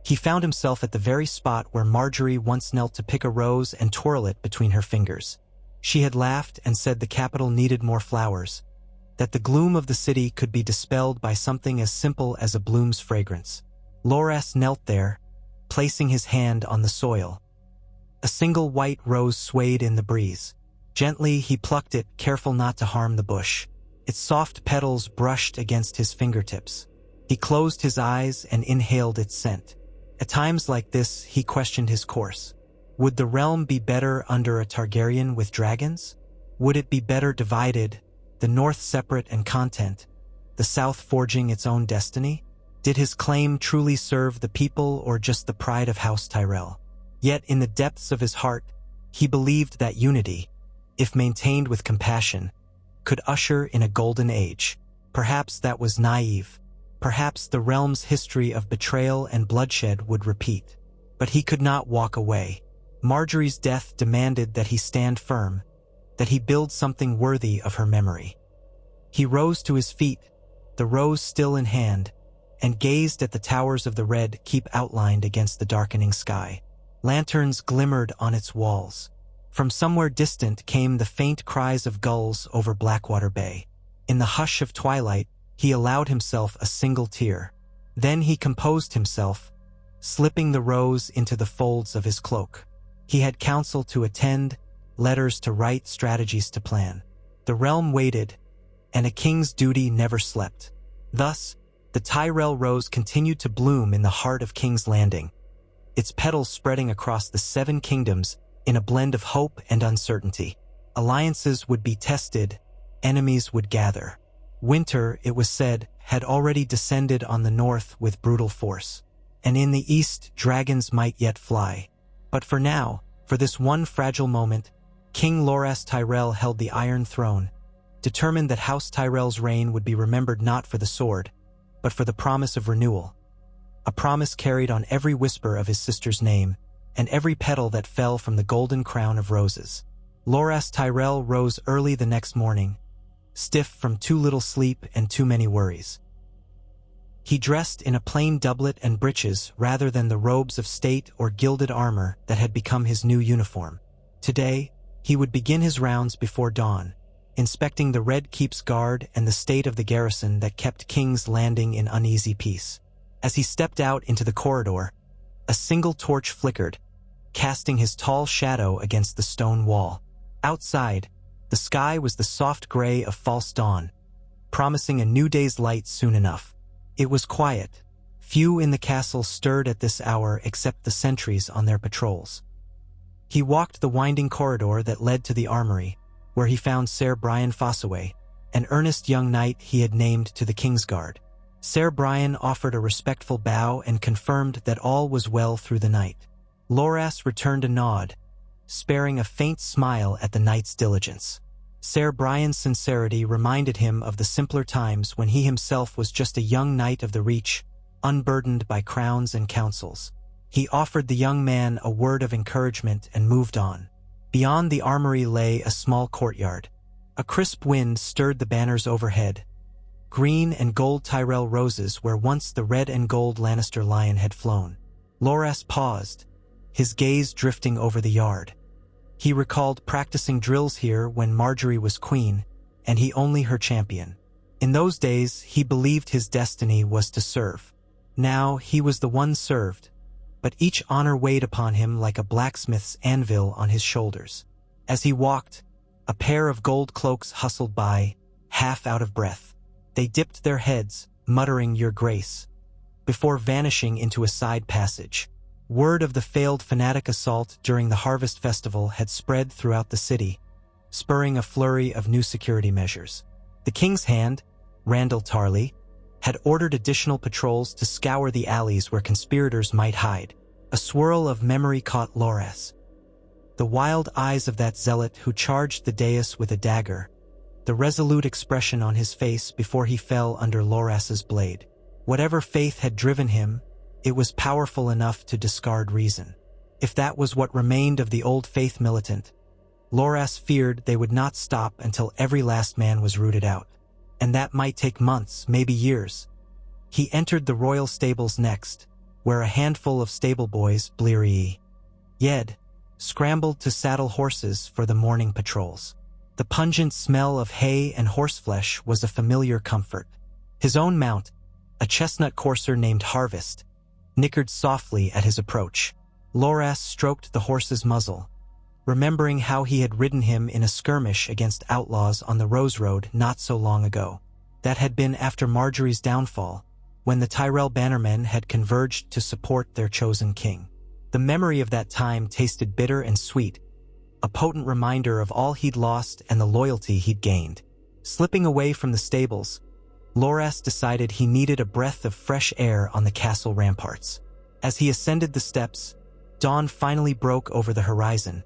he found himself at the very spot where Margaery once knelt to pick a rose and twirl it between her fingers. She had laughed and said the capital needed more flowers, that the gloom of the city could be dispelled by something as simple as a bloom's fragrance. Loras knelt there, placing his hand on the soil. A single white rose swayed in the breeze. Gently he plucked it, careful not to harm the bush. Its soft petals brushed against his fingertips. He closed his eyes and inhaled its scent. At times like this, he questioned his course. Would the realm be better under a Targaryen with dragons? Would it be better divided, the north separate and content, the south forging its own destiny? Did his claim truly serve the people or just the pride of House Tyrell? Yet in the depths of his heart, he believed that unity, if maintained with compassion, could usher in a golden age. Perhaps that was naive. Perhaps the realm's history of betrayal and bloodshed would repeat. But he could not walk away. Margaery's death demanded that he stand firm, that he build something worthy of her memory. He rose to his feet, the rose still in hand, and gazed at the towers of the Red Keep outlined against the darkening sky. Lanterns glimmered on its walls. From somewhere distant came the faint cries of gulls over Blackwater Bay. In the hush of twilight, he allowed himself a single tear. Then he composed himself, slipping the rose into the folds of his cloak. He had counsel to attend, letters to write, strategies to plan. The realm waited, and a king's duty never slept. Thus, the Tyrell rose continued to bloom in the heart of King's Landing, its petals spreading across the 7 kingdoms in a blend of hope and uncertainty. Alliances would be tested, enemies would gather. Winter, it was said, had already descended on the north with brutal force, and in the east dragons might yet fly. But for now, for this one fragile moment, King Loras Tyrell held the Iron Throne, determined that House Tyrell's reign would be remembered not for the sword, but for the promise of renewal. a promise carried on every whisper of his sister's name, and every petal that fell from the golden crown of roses. Loras Tyrell rose early the next morning, stiff from too little sleep and too many worries. He dressed in a plain doublet and breeches rather than the robes of state or gilded armor that had become his new uniform. Today, he would begin his rounds before dawn, inspecting the Red Keep's guard and the state of the garrison that kept King's Landing in uneasy peace. As he stepped out into the corridor, a single torch flickered, casting his tall shadow against the stone wall. Outside, the sky was the soft gray of false dawn, promising a new day's light soon enough. It was quiet. Few in the castle stirred at this hour except the sentries on their patrols. He walked the winding corridor that led to the armory, where he found Ser Brian Fossaway, an earnest young knight he had named to the Kingsguard. Ser Brian offered a respectful bow and confirmed that all was well through the night. Loras returned a nod, sparing a faint smile at the knight's diligence. Ser Brian's sincerity reminded him of the simpler times when he himself was just a young knight of the Reach, unburdened by crowns and councils. He offered the young man a word of encouragement and moved on. Beyond the armory lay a small courtyard. A crisp wind stirred the banners overhead, green and gold Tyrell roses where once the red and gold Lannister lion had flown. Loras paused, his gaze drifting over the yard. He recalled practicing drills here when Margaery was queen, and he only her champion. In those days, he believed his destiny was to serve. Now he was the one served, but each honor weighed upon him like a blacksmith's anvil on his shoulders. As he walked, a pair of gold cloaks hustled by, half out of breath. They dipped their heads, muttering "Your Grace," before vanishing into a side passage. Word of the failed fanatic assault during the Harvest Festival had spread throughout the city, spurring a flurry of new security measures. The King's Hand, Randyll Tarly, had ordered additional patrols to scour the alleys where conspirators might hide. A swirl of memory caught Loras. The wild eyes of that zealot who charged the dais with a dagger, the resolute expression on his face before he fell under Loras's blade. Whatever faith had driven him, it was powerful enough to discard reason. If that was what remained of the old faith militant, Loras feared they would not stop until every last man was rooted out. And that might take months, maybe years. He entered the royal stables next, where a handful of stable boys, bleary yed, scrambled to saddle horses for the morning patrols. The pungent smell of hay and horseflesh was a familiar comfort. His own mount, a chestnut courser named Harvest, nickered softly at his approach. Loras stroked the horse's muzzle, remembering how he had ridden him in a skirmish against outlaws on the Rose Road not so long ago. That had been after Margaery's downfall, when the Tyrell bannermen had converged to support their chosen king. The memory of that time tasted bitter and sweet, a potent reminder of all he'd lost and the loyalty he'd gained. Slipping away from the stables, Loras decided he needed a breath of fresh air on the castle ramparts. As he ascended the steps, dawn finally broke over the horizon,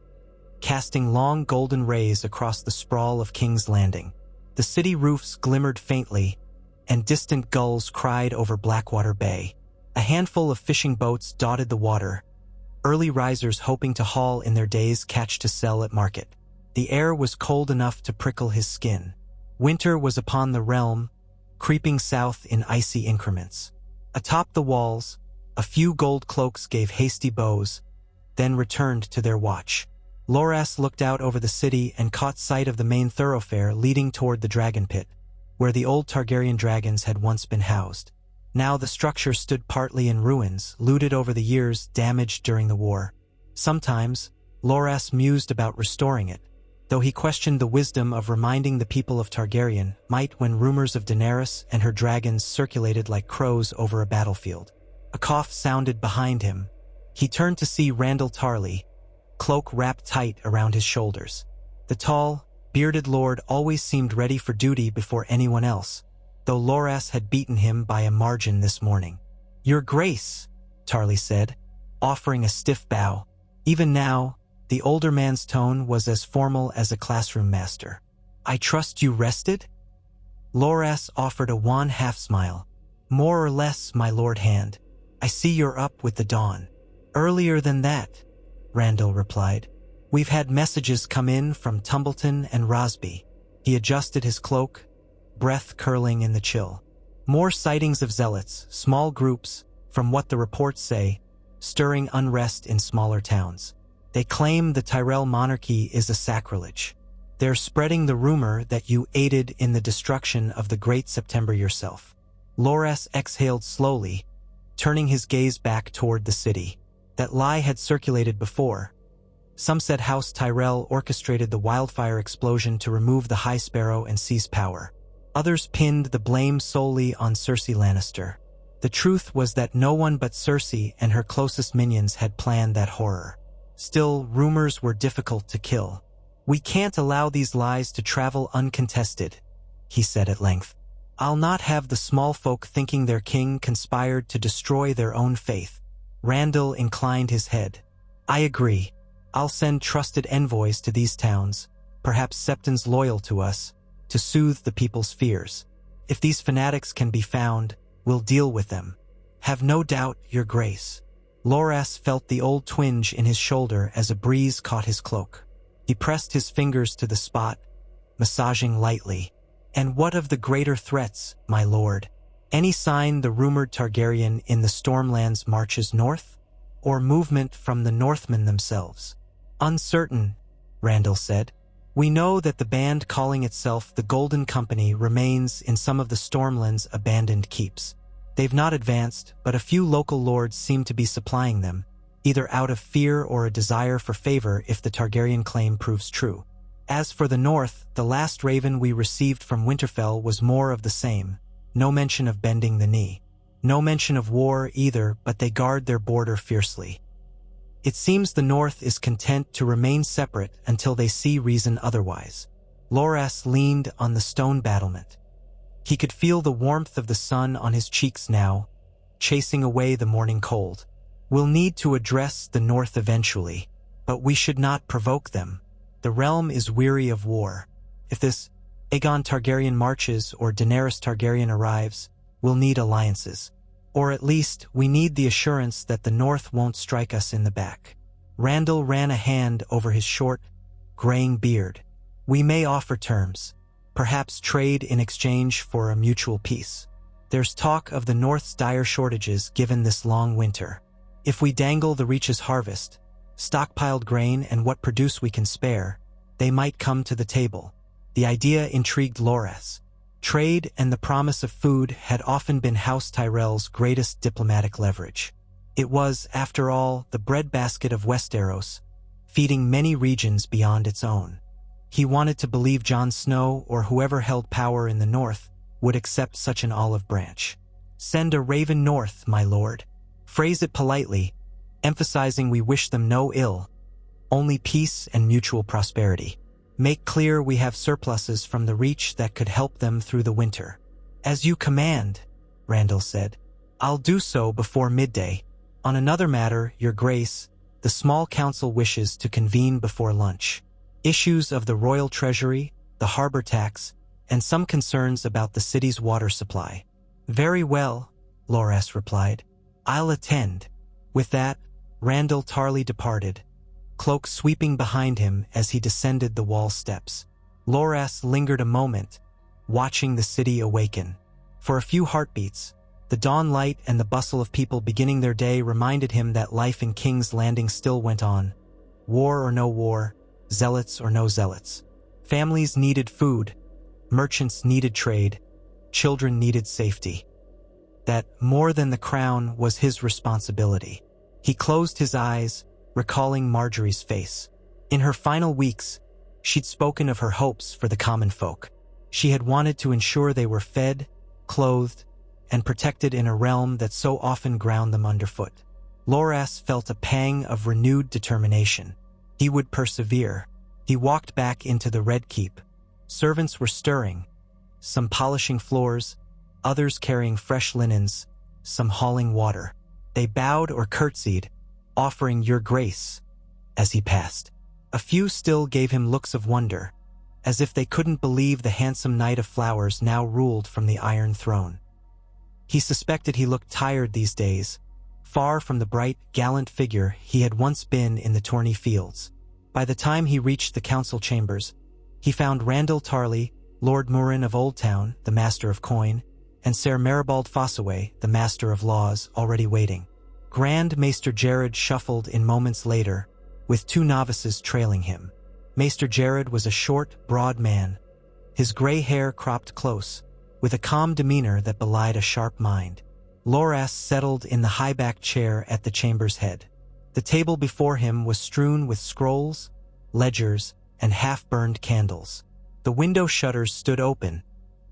casting long golden rays across the sprawl of King's Landing. The city roofs glimmered faintly, and distant gulls cried over Blackwater Bay. A handful of fishing boats dotted the water, early risers hoping to haul in their day's catch to sell at market. The air was cold enough to prickle his skin. Winter was upon the realm, creeping south in icy increments. Atop the walls, a few gold cloaks gave hasty bows, then returned to their watch. Loras looked out over the city and caught sight of the main thoroughfare leading toward the dragon pit, where the old Targaryen dragons had once been housed. Now the structure stood partly in ruins, looted over the years, damaged during the war. Sometimes, Loras mused about restoring it, though he questioned the wisdom of reminding the people of Targaryen might when rumors of Daenerys and her dragons circulated like crows over a battlefield. A cough sounded behind him. He turned to see Randyll Tarly, cloak wrapped tight around his shoulders. The tall, bearded lord always seemed ready for duty before anyone else, though Loras had beaten him by a margin this morning. "Your Grace," Tarly said, offering a stiff bow. Even now, the older man's tone was as formal as a classroom master. "I trust you rested?" Loras offered a wan half-smile. "More or less, my lord hand. I see you're up with the dawn. Earlier than that, Randall replied. We've had messages come in from Tumbleton and Rosby. He adjusted his cloak, breath curling in the chill. More sightings of zealots, small groups, from what the reports say, stirring unrest in smaller towns. They claim the Tyrell monarchy is a sacrilege. They're spreading the rumor that you aided in the destruction of the Great September yourself. Loras exhaled slowly, turning his gaze back toward the city. That lie had circulated before. Some said House Tyrell orchestrated the wildfire explosion to remove the High Sparrow and seize power. Others pinned the blame solely on Cersei Lannister. The truth was that no one but Cersei and her closest minions had planned that horror. Still, rumors were difficult to kill. We can't allow these lies to travel uncontested, he said at length. I'll not have the small folk thinking their king conspired to destroy their own faith. Randall inclined his head. I agree. I'll send trusted envoys to these towns, perhaps septons loyal to us, to soothe the people's fears. If these fanatics can be found, we'll deal with them. Have no doubt, Your Grace. Loras felt the old twinge in his shoulder as a breeze caught his cloak. He pressed his fingers to the spot, massaging lightly. And what of the greater threats, my lord? Any sign the rumored Targaryen in the Stormlands marches north? Or movement from the Northmen themselves? Uncertain, Randall said. We know that the band calling itself the Golden Company remains in some of the Stormlands' abandoned keeps. They've not advanced, but a few local lords seem to be supplying them, either out of fear or a desire for favor if the Targaryen claim proves true. As for the north, the last raven we received from Winterfell was more of the same. No mention of bending the knee. No mention of war either, but they guard their border fiercely. It seems the north is content to remain separate until they see reason otherwise. Loras leaned on the stone battlement. He could feel the warmth of the sun on his cheeks now, chasing away the morning cold. We'll need to address the north eventually, but we should not provoke them. The realm is weary of war. If this Aegon Targaryen marches or Daenerys Targaryen arrives, we'll need alliances. Or at least, we need the assurance that the north won't strike us in the back. Randall ran a hand over his short, graying beard. We may offer terms. Perhaps trade in exchange for a mutual peace. There's talk of the north's dire shortages given this long winter. If we dangle the Reach's harvest, stockpiled grain and what produce we can spare, they might come to the table. The idea intrigued Loras. Trade and the promise of food had often been House Tyrell's greatest diplomatic leverage. It was, after all, the breadbasket of Westeros, feeding many regions beyond its own. He wanted to believe Jon Snow or whoever held power in the north would accept such an olive branch. Send a raven north, my lord. Phrase it politely, emphasizing we wish them no ill, only peace and mutual prosperity. Make clear we have surpluses from the Reach that could help them through the winter. As you command, Randall said. I'll do so before midday. On another matter, Your Grace, the small council wishes to convene before lunch. Issues of the royal treasury, the harbor tax, and some concerns about the city's water supply. Very well, Loras replied. I'll attend. With that, Randall Tarly departed, cloak sweeping behind him as he descended the wall steps. Loras lingered a moment, watching the city awaken. For a few heartbeats, the dawn light and the bustle of people beginning their day reminded him that life in King's Landing still went on. War or no war, zealots or no zealots. Families needed food, merchants needed trade, children needed safety. That, more than the crown, was his responsibility. He closed his eyes, recalling Margaery's face. In her final weeks, she'd spoken of her hopes for the common folk. She had wanted to ensure they were fed, clothed, and protected in a realm that so often ground them underfoot. Loras felt a pang of renewed determination. He would persevere. He walked back into the Red Keep. Servants were stirring, some polishing floors, others carrying fresh linens, some hauling water. They bowed or curtsied, offering Your Grace as he passed. A few still gave him looks of wonder, as if they couldn't believe the handsome Knight of Flowers now ruled from the Iron Throne. He suspected he looked tired these days, far from the bright, gallant figure he had once been in the tourney fields. By the time he reached the council chambers, he found Randall Tarley, Lord Murren of Old Town, the master of coin, and Ser Maribald Fossaway, the master of laws, already waiting. Grand Maester Jared shuffled in moments later, with 2 novices trailing him. Maester Jared was a short, broad man, his gray hair cropped close, with a calm demeanor that belied a sharp mind. Loras settled in the high-backed chair at the chamber's head. The table before him was strewn with scrolls, ledgers, and half-burned candles. The window shutters stood open,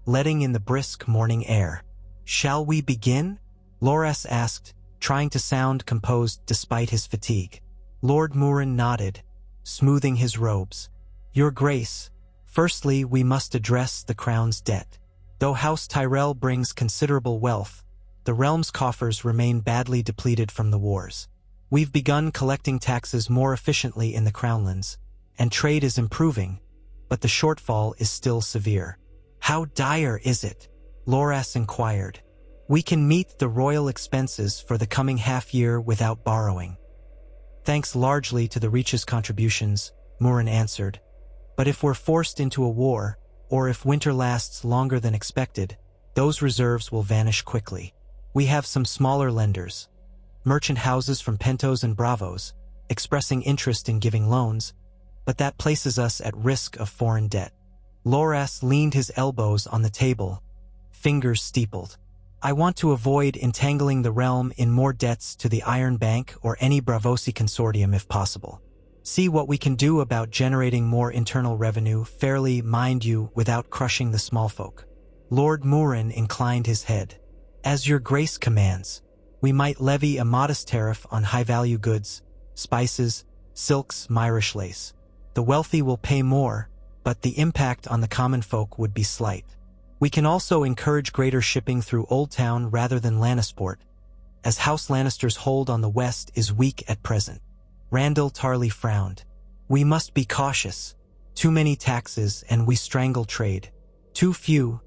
letting in the brisk morning air. "Shall we begin?" Loras asked, trying to sound composed despite his fatigue. Lord Murren nodded, smoothing his robes. "Your Grace, firstly we must address the crown's debt. Though House Tyrell brings considerable wealth, the realm's coffers remain badly depleted from the wars. We've begun collecting taxes more efficiently in the Crownlands, and trade is improving, but the shortfall is still severe." "How dire is it?" Loras inquired. "We can meet the royal expenses for the coming half-year without borrowing." "Thanks largely to the Reach's contributions," Murren answered. "But if we're forced into a war, or if winter lasts longer than expected, those reserves will vanish quickly. We have some smaller lenders, merchant houses from Pentos and Bravos, expressing interest in giving loans, but that places us at risk of foreign debt." Loras leaned his elbows on the table, fingers steepled. "I want to avoid entangling the realm in more debts to the Iron Bank or any Bravosi consortium if possible. See what we can do about generating more internal revenue, fairly, mind you, without crushing the small folk." Lord Murren inclined his head. "As your Grace commands, we might levy a modest tariff on high-value goods, spices, silks, Myrish lace. The wealthy will pay more, but the impact on the common folk would be slight. We can also encourage greater shipping through Old Town rather than Lannisport, as House Lannister's hold on the west is weak at present." Randall Tarley frowned. "We must be cautious. Too many taxes and we strangle trade. Too few,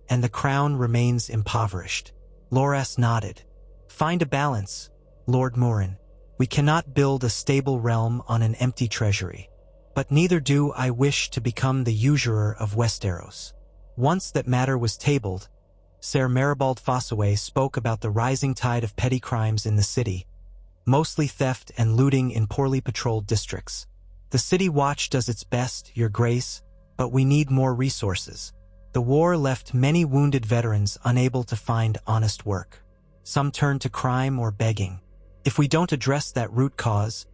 and the crown remains impoverished." Loras nodded. "Find a balance, Lord Murren. We cannot build a stable realm on an empty treasury. But neither do I wish to become the usurer of Westeros." Once that matter was tabled, Ser Maribald Fossaway spoke about the rising tide of petty crimes in the city, mostly theft and looting in poorly patrolled districts. "The City Watch does its best, Your Grace, but we need more resources. The war left many wounded veterans unable to find honest work. Some turned to crime or begging. If we don't address that root cause,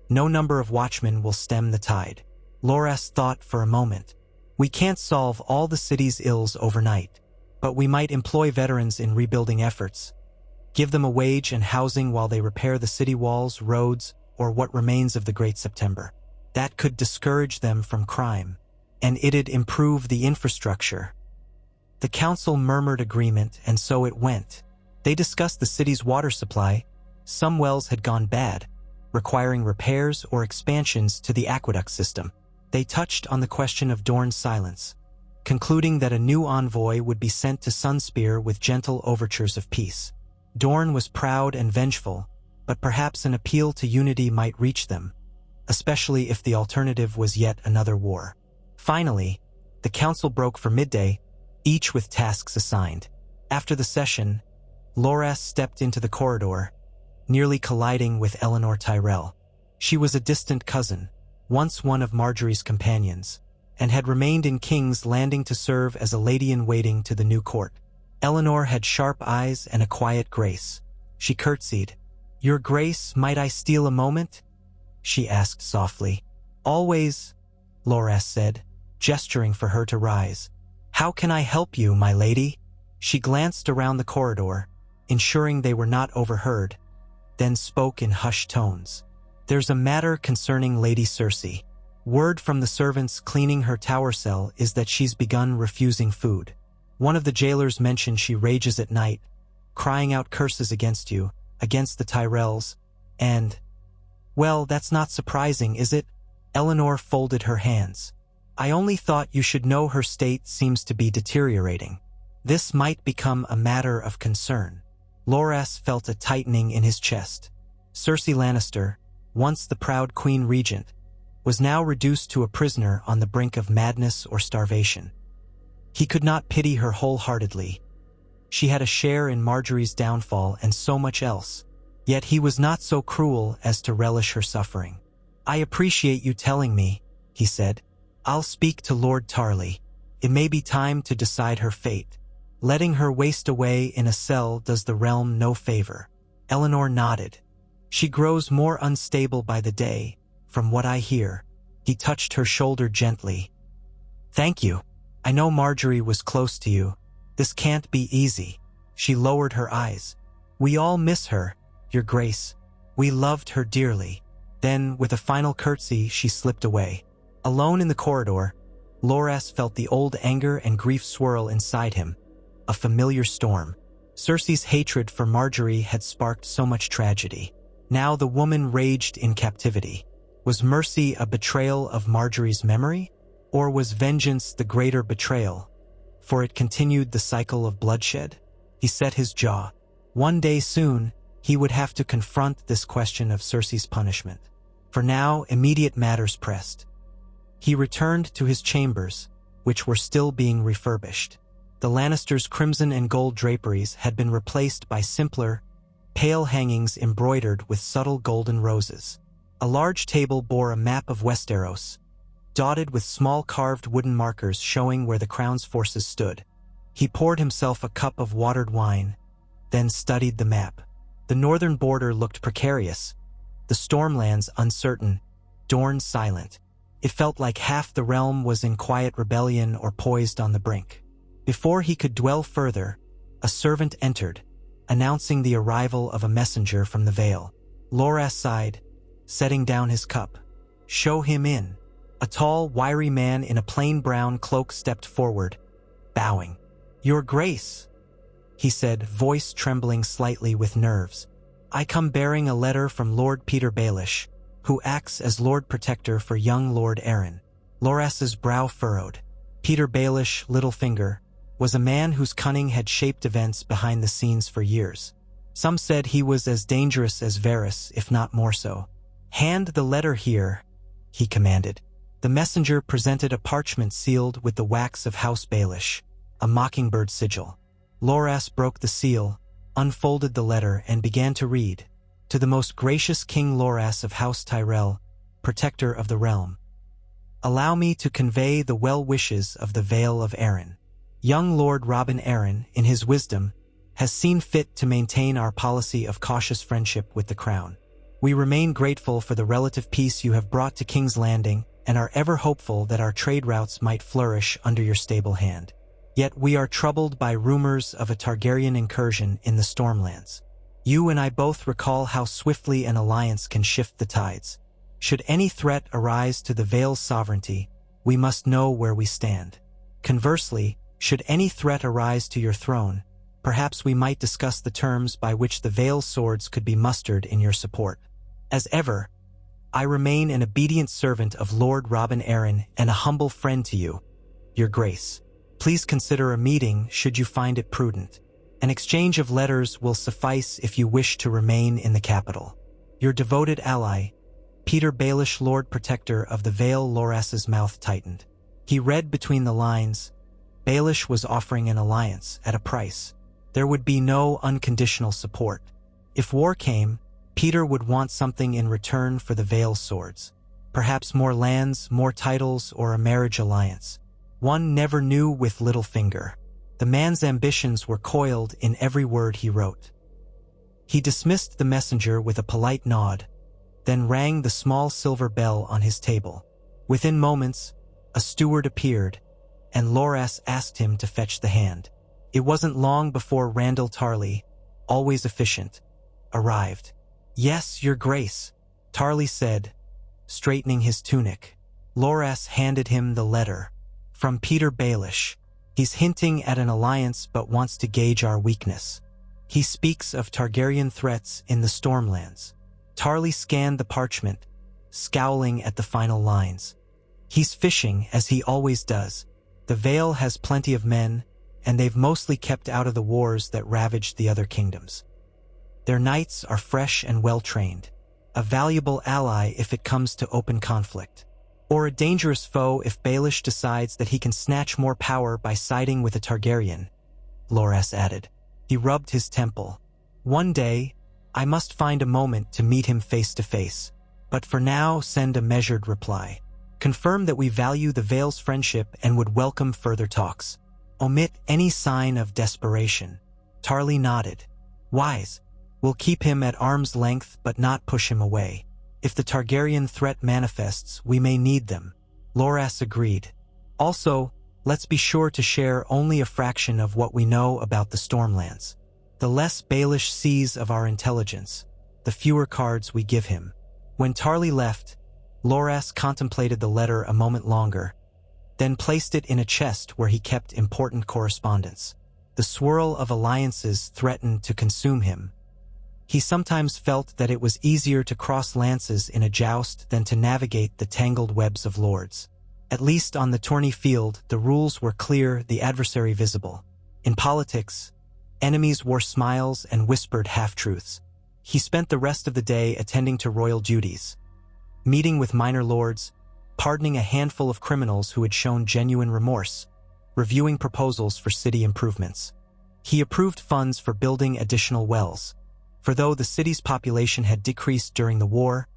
no number of watchmen will stem the tide." Loras thought for a moment. "We can't solve all the city's ills overnight, but we might employ veterans in rebuilding efforts. Give them a wage and housing while they repair the city walls, roads, or what remains of the Great September. That could discourage them from crime, and it'd improve the infrastructure." The council murmured agreement, and so it went. They discussed the city's water supply. Some wells had gone bad, requiring repairs or expansions to the aqueduct system. They touched on the question of Dorne's silence, concluding that a new envoy would be sent to Sunspear with gentle overtures of peace. Dorne was proud and vengeful, but perhaps an appeal to unity might reach them, especially if the alternative was yet another war. Finally, the council broke for midday, each with tasks assigned. After the session, Loras stepped into the corridor, nearly colliding with Eleanor Tyrell. She was a distant cousin, once one of Margaery's companions, and had remained in King's Landing to serve as a lady-in-waiting to the new court. Eleanor had sharp eyes and a quiet grace. She curtsied. "Your Grace, might I steal a moment?" she asked softly. "Always," Loras said, gesturing for her to rise. "How can I help you, my lady?" She glanced around the corridor, ensuring they were not overheard, then spoke in hushed tones. "There's a matter concerning Lady Cersei. Word from the servants cleaning her tower cell is that she's begun refusing food. One of the jailers mentioned she rages at night, crying out curses against you, against the Tyrells, and... Well, that's not surprising, is it?" Eleanor folded her hands. "I only thought you should know her state seems to be deteriorating. This might become a matter of concern." Loras felt a tightening in his chest. Cersei Lannister, once the proud queen regent, was now reduced to a prisoner on the brink of madness or starvation. He could not pity her wholeheartedly. She had a share in Margaery's downfall and so much else, yet he was not so cruel as to relish her suffering. "I appreciate you telling me," he said. "I'll speak to Lord Tarly. It may be time to decide her fate. Letting her waste away in a cell does the realm no favor." Eleanor nodded. "She grows more unstable by the day, from what I hear." He touched her shoulder gently. "Thank you. I know Margaery was close to you. This can't be easy." She lowered her eyes. "We all miss her, Your Grace. We loved her dearly." Then, with a final curtsy, she slipped away. Alone in the corridor, Loras felt the old anger and grief swirl inside him. A familiar storm. Cersei's hatred for Margaery had sparked so much tragedy. Now the woman raged in captivity. Was mercy a betrayal of Margaery's memory? Or was vengeance the greater betrayal? For it continued the cycle of bloodshed? He set his jaw. One day soon, he would have to confront this question of Cersei's punishment. For now, immediate matters pressed. He returned to his chambers, which were still being refurbished. The Lannisters' crimson and gold draperies had been replaced by simpler, pale hangings embroidered with subtle golden roses. A large table bore a map of Westeros, dotted with small carved wooden markers showing where the crown's forces stood. He poured himself a cup of watered wine, then studied the map. The northern border looked precarious, the Stormlands uncertain, Dorne silent. It felt like half the realm was in quiet rebellion or poised on the brink. Before he could dwell further, a servant entered, announcing the arrival of a messenger from the Vale. Loras sighed, setting down his cup. "Show him in." A tall, wiry man in a plain brown cloak stepped forward, bowing. "Your Grace," he said, voice trembling slightly with nerves. "I come bearing a letter from Lord Peter Baelish, who acts as Lord Protector for young Lord Arryn." Loras's brow furrowed. Peter Baelish, Littlefinger, was a man whose cunning had shaped events behind the scenes for years. Some said he was as dangerous as Varys, if not more so. "Hand the letter here," he commanded. The messenger presented a parchment sealed with the wax of House Baelish, a mockingbird sigil. Loras broke the seal, unfolded the letter, and began to read. "To the most gracious King Loras of House Tyrell, Protector of the Realm. Allow me to convey the well wishes of the Vale of Arryn. Young Lord Robin Arryn, in his wisdom, has seen fit to maintain our policy of cautious friendship with the Crown. We remain grateful for the relative peace you have brought to King's Landing and are ever hopeful that our trade routes might flourish under your stable hand. Yet we are troubled by rumors of a Targaryen incursion in the Stormlands. You and I both recall how swiftly an alliance can shift the tides. Should any threat arise to the Vale's sovereignty, we must know where we stand. Conversely, should any threat arise to your throne, perhaps we might discuss the terms by which the Vale's swords could be mustered in your support. As ever, I remain an obedient servant of Lord Robin Arryn and a humble friend to you, Your Grace. Please consider a meeting should you find it prudent. An exchange of letters will suffice if you wish to remain in the capital. Your devoted ally, Peter Baelish, Lord Protector of the Vale." Loras's mouth tightened. He read between the lines. Baelish was offering an alliance at a price. There would be no unconditional support. If war came, Peter would want something in return for the Vale's swords. Perhaps more lands, more titles, or a marriage alliance. One never knew with Littlefinger. The man's ambitions were coiled in every word he wrote. He dismissed the messenger with a polite nod, then rang the small silver bell on his table. Within moments, a steward appeared, and Loras asked him to fetch the hand. It wasn't long before Randall Tarly, always efficient, arrived. "Yes, Your Grace," Tarly said, straightening his tunic. Loras handed him the letter. "From Peter Baelish. He's hinting at an alliance but wants to gauge our weakness. He speaks of Targaryen threats in the Stormlands." Tarly scanned the parchment, scowling at the final lines. "He's fishing, as he always does. The Vale has plenty of men, and they've mostly kept out of the wars that ravaged the other kingdoms. Their knights are fresh and well-trained, a valuable ally if it comes to open conflict, or a dangerous foe if Baelish decides that he can snatch more power by siding with a Targaryen, Loras added. He rubbed his temple. One day, I must find a moment to meet him face to face, but for now send a measured reply. Confirm that we value the Vale's friendship and would welcome further talks. Omit any sign of desperation. Tarly nodded. Wise. We'll keep him at arm's length but not push him away. If the Targaryen threat manifests, we may need them. Loras agreed. Also, let's be sure to share only a fraction of what we know about the Stormlands. The less Baelish sees of our intelligence, the fewer cards we give him. When Tarly left, Loras contemplated the letter a moment longer, then placed it in a chest where he kept important correspondence. The swirl of alliances threatened to consume him. He sometimes felt that it was easier to cross lances in a joust than to navigate the tangled webs of lords. At least on the tourney field, the rules were clear, the adversary visible. In politics, enemies wore smiles and whispered half-truths. He spent the rest of the day attending to royal duties, meeting with minor lords, pardoning a handful of criminals who had shown genuine remorse, reviewing proposals for city improvements. He approved funds for building additional wells. For though the city's population had decreased during the war,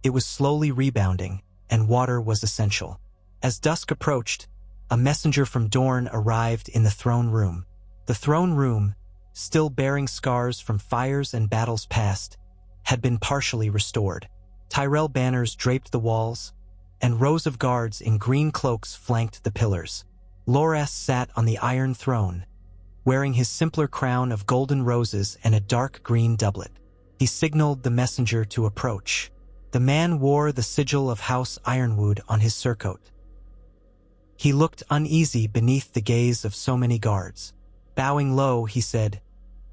it was slowly rebounding, and water was essential. As dusk approached, a messenger from Dorne arrived in the throne room. The throne room, still bearing scars from fires and battles past, had been partially restored. Tyrell banners draped the walls, and rows of guards in green cloaks flanked the pillars. Loras sat on the iron throne, wearing his simpler crown of golden roses and a dark green doublet. He signaled the messenger to approach. The man wore the sigil of House Ironwood on his surcoat. He looked uneasy beneath the gaze of so many guards. Bowing low, he said,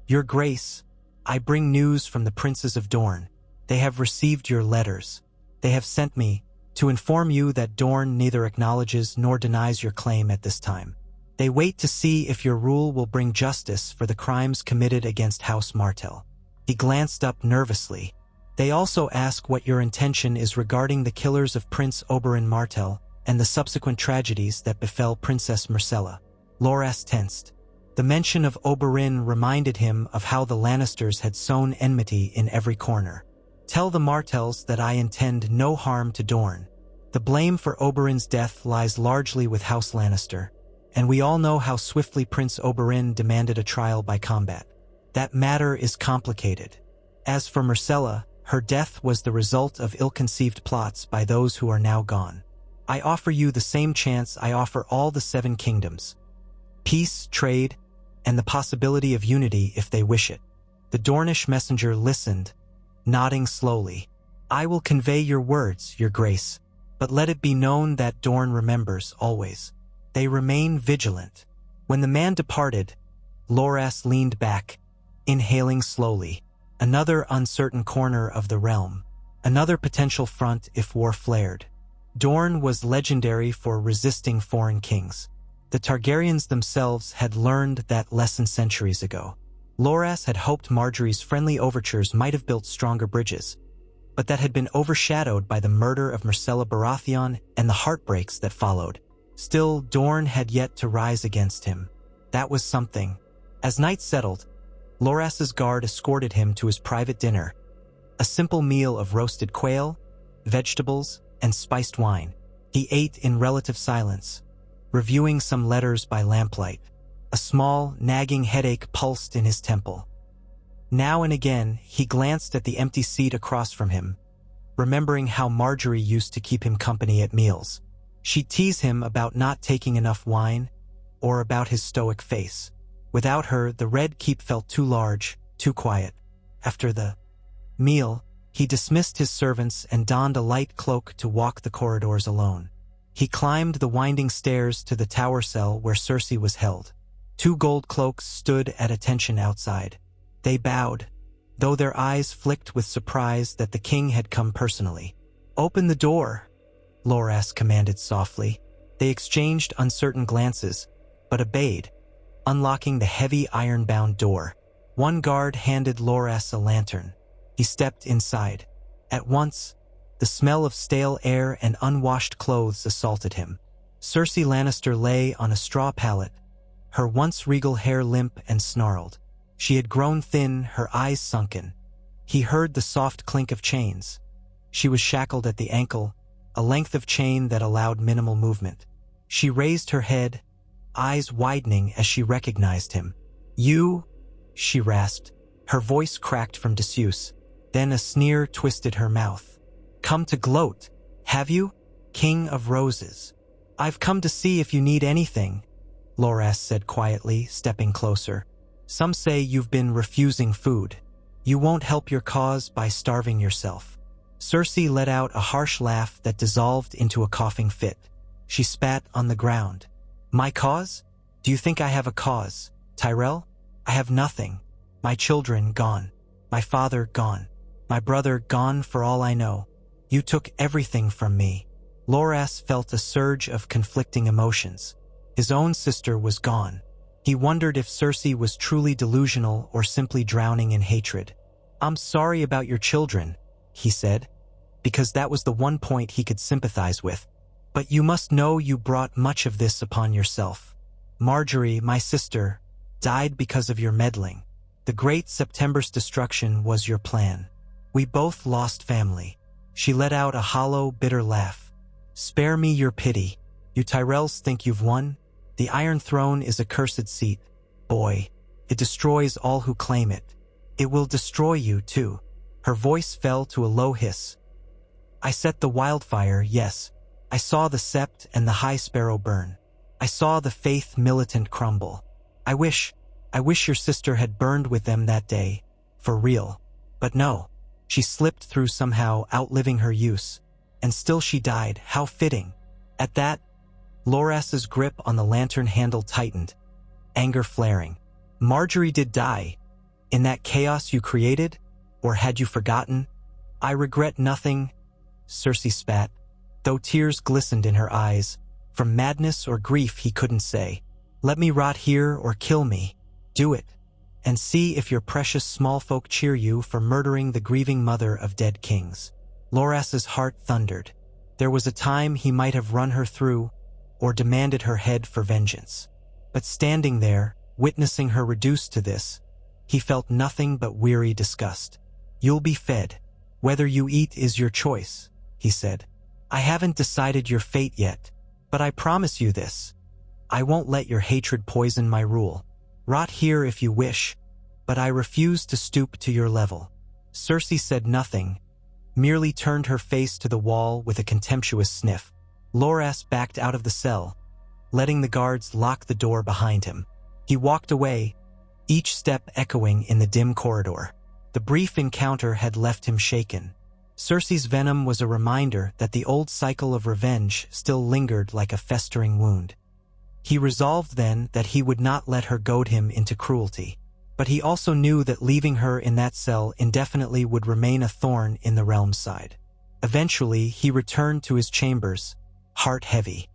"Your Grace, I bring news from the princes of Dorne. They have received your letters. They have sent me to inform you that Dorne neither acknowledges nor denies your claim at this time. They wait to see if your rule will bring justice for the crimes committed against House Martell." He glanced up nervously. "They also ask what your intention is regarding the killers of Prince Oberyn Martell and the subsequent tragedies that befell Princess Myrcella." Loras tensed. The mention of Oberyn reminded him of how the Lannisters had sown enmity in every corner. "Tell the Martells that I intend no harm to Dorne. The blame for Oberyn's death lies largely with House Lannister, and we all know how swiftly Prince Oberyn demanded a trial by combat. That matter is complicated. As for Myrcella, her death was the result of ill-conceived plots by those who are now gone. I offer you the same chance I offer all the Seven Kingdoms: peace, trade, and the possibility of unity if they wish it." The Dornish messenger listened, nodding slowly. "I will convey your words, your Grace, but let it be known that Dorne remembers always. They remain vigilant." When the man departed, Loras leaned back, inhaling slowly. Another uncertain corner of the realm, another potential front if war flared. Dorne was legendary for resisting foreign kings. The Targaryens themselves had learned that lesson centuries ago. Loras had hoped Margaery's friendly overtures might have built stronger bridges, but that had been overshadowed by the murder of Myrcella Baratheon and the heartbreaks that followed. Still, Dorne had yet to rise against him. That was something. As night settled, Loras's guard escorted him to his private dinner, a simple meal of roasted quail, vegetables, and spiced wine. He ate in relative silence, reviewing some letters by lamplight. A small, nagging headache pulsed in his temple. Now and again, he glanced at the empty seat across from him, remembering how Margaery used to keep him company at meals. She'd tease him about not taking enough wine, or about his stoic face. Without her, the Red Keep felt too large, too quiet. After the meal, he dismissed his servants and donned a light cloak to walk the corridors alone. He climbed the winding stairs to the tower cell where Cersei was held. 2 gold cloaks stood at attention outside. They bowed, though their eyes flicked with surprise that the king had come personally. "Open the door," Loras commanded softly. They exchanged uncertain glances, but obeyed, unlocking the heavy iron-bound door. One guard handed Loras a lantern. He stepped inside. At once, the smell of stale air and unwashed clothes assaulted him. Cersei Lannister lay on a straw pallet, her once regal hair limp and snarled. She had grown thin, her eyes sunken. He heard the soft clink of chains. She was shackled at the ankle, a length of chain that allowed minimal movement. She raised her head, eyes widening as she recognized him. "You?" she rasped. Her voice cracked from disuse. Then a sneer twisted her mouth. "Come to gloat, have you, King of Roses?" "I've come to see if you need anything," Loras said quietly, stepping closer. "Some say you've been refusing food. You won't help your cause by starving yourself." Cersei let out a harsh laugh that dissolved into a coughing fit. She spat on the ground. "My cause? Do you think I have a cause, Tyrell? I have nothing. My children gone. My father gone. My brother gone for all I know. You took everything from me." Loras felt a surge of conflicting emotions. His own sister was gone. He wondered if Cersei was truly delusional or simply drowning in hatred. "I'm sorry about your children," he said, because that was the one point he could sympathize with. "But you must know you brought much of this upon yourself. Margaery, my sister, died because of your meddling. The Great September's destruction was your plan. We both lost family." She let out a hollow, bitter laugh. "Spare me your pity. You Tyrells think you've won? The Iron Throne is a cursed seat. Boy, it destroys all who claim it. It will destroy you, too." Her voice fell to a low hiss. "I set the wildfire, yes. I saw the Sept and the High Sparrow burn. I saw the Faith militant crumble. I wish your sister had burned with them that day, for real. But no, she slipped through somehow, outliving her use. And still she died, how fitting." At that, Loras's grip on the lantern handle tightened, anger flaring. "Margaery did die. In that chaos you created? Or had you forgotten?" "I regret nothing," Cersei spat, though tears glistened in her eyes. From madness or grief he couldn't say. "Let me rot here or kill me. Do it, and see if your precious small folk cheer you for murdering the grieving mother of dead kings." Loras's heart thundered. There was a time he might have run her through, or demanded her head for vengeance. But standing there, witnessing her reduced to this, he felt nothing but weary disgust. "You'll be fed. Whether you eat is your choice," he said. "I haven't decided your fate yet, but I promise you this. I won't let your hatred poison my rule. Rot here if you wish, but I refuse to stoop to your level." Cersei said nothing, merely turned her face to the wall with a contemptuous sniff. Loras backed out of the cell, letting the guards lock the door behind him. He walked away, each step echoing in the dim corridor. The brief encounter had left him shaken. Cersei's venom was a reminder that the old cycle of revenge still lingered like a festering wound. He resolved then that he would not let her goad him into cruelty. But he also knew that leaving her in that cell indefinitely would remain a thorn in the realm's side. Eventually, he returned to his chambers, heart heavy.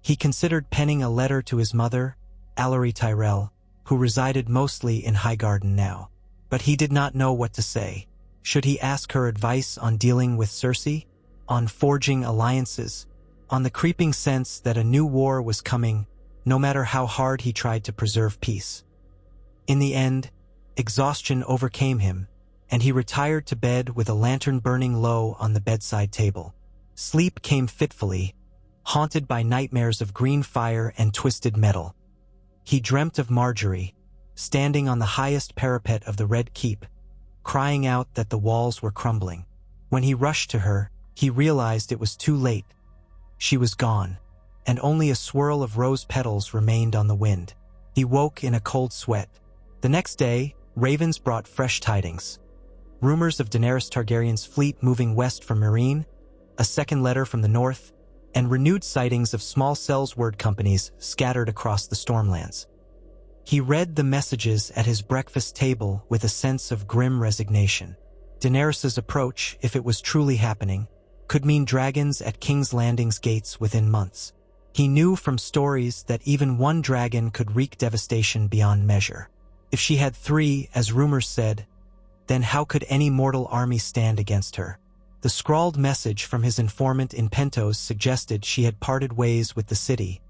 He considered penning a letter to his mother, Alicent Tyrell, who resided mostly in Highgarden now. But he did not know what to say. Should he ask her advice on dealing with Cersei? On forging alliances? On the creeping sense that a new war was coming, no matter how hard he tried to preserve peace? In the end, exhaustion overcame him, and he retired to bed with a lantern burning low on the bedside table. Sleep came fitfully, haunted by nightmares of green fire and twisted metal. He dreamt of Margaery, standing on the highest parapet of the Red Keep, crying out that the walls were crumbling. When he rushed to her, he realized it was too late. She was gone, and only a swirl of rose petals remained on the wind. He woke in a cold sweat. The next day, ravens brought fresh tidings. Rumors of Daenerys Targaryen's fleet moving west from Meereen, a second letter from the north, and renewed sightings of small cells word companies scattered across the Stormlands. He read the messages at his breakfast table with a sense of grim resignation. Daenerys's approach, if it was truly happening, could mean dragons at King's Landing's gates within months. He knew from stories that even one dragon could wreak devastation beyond measure. If she had 3, as rumors said, then how could any mortal army stand against her? The scrawled message from his informant in Pentos suggested she had parted ways with the city,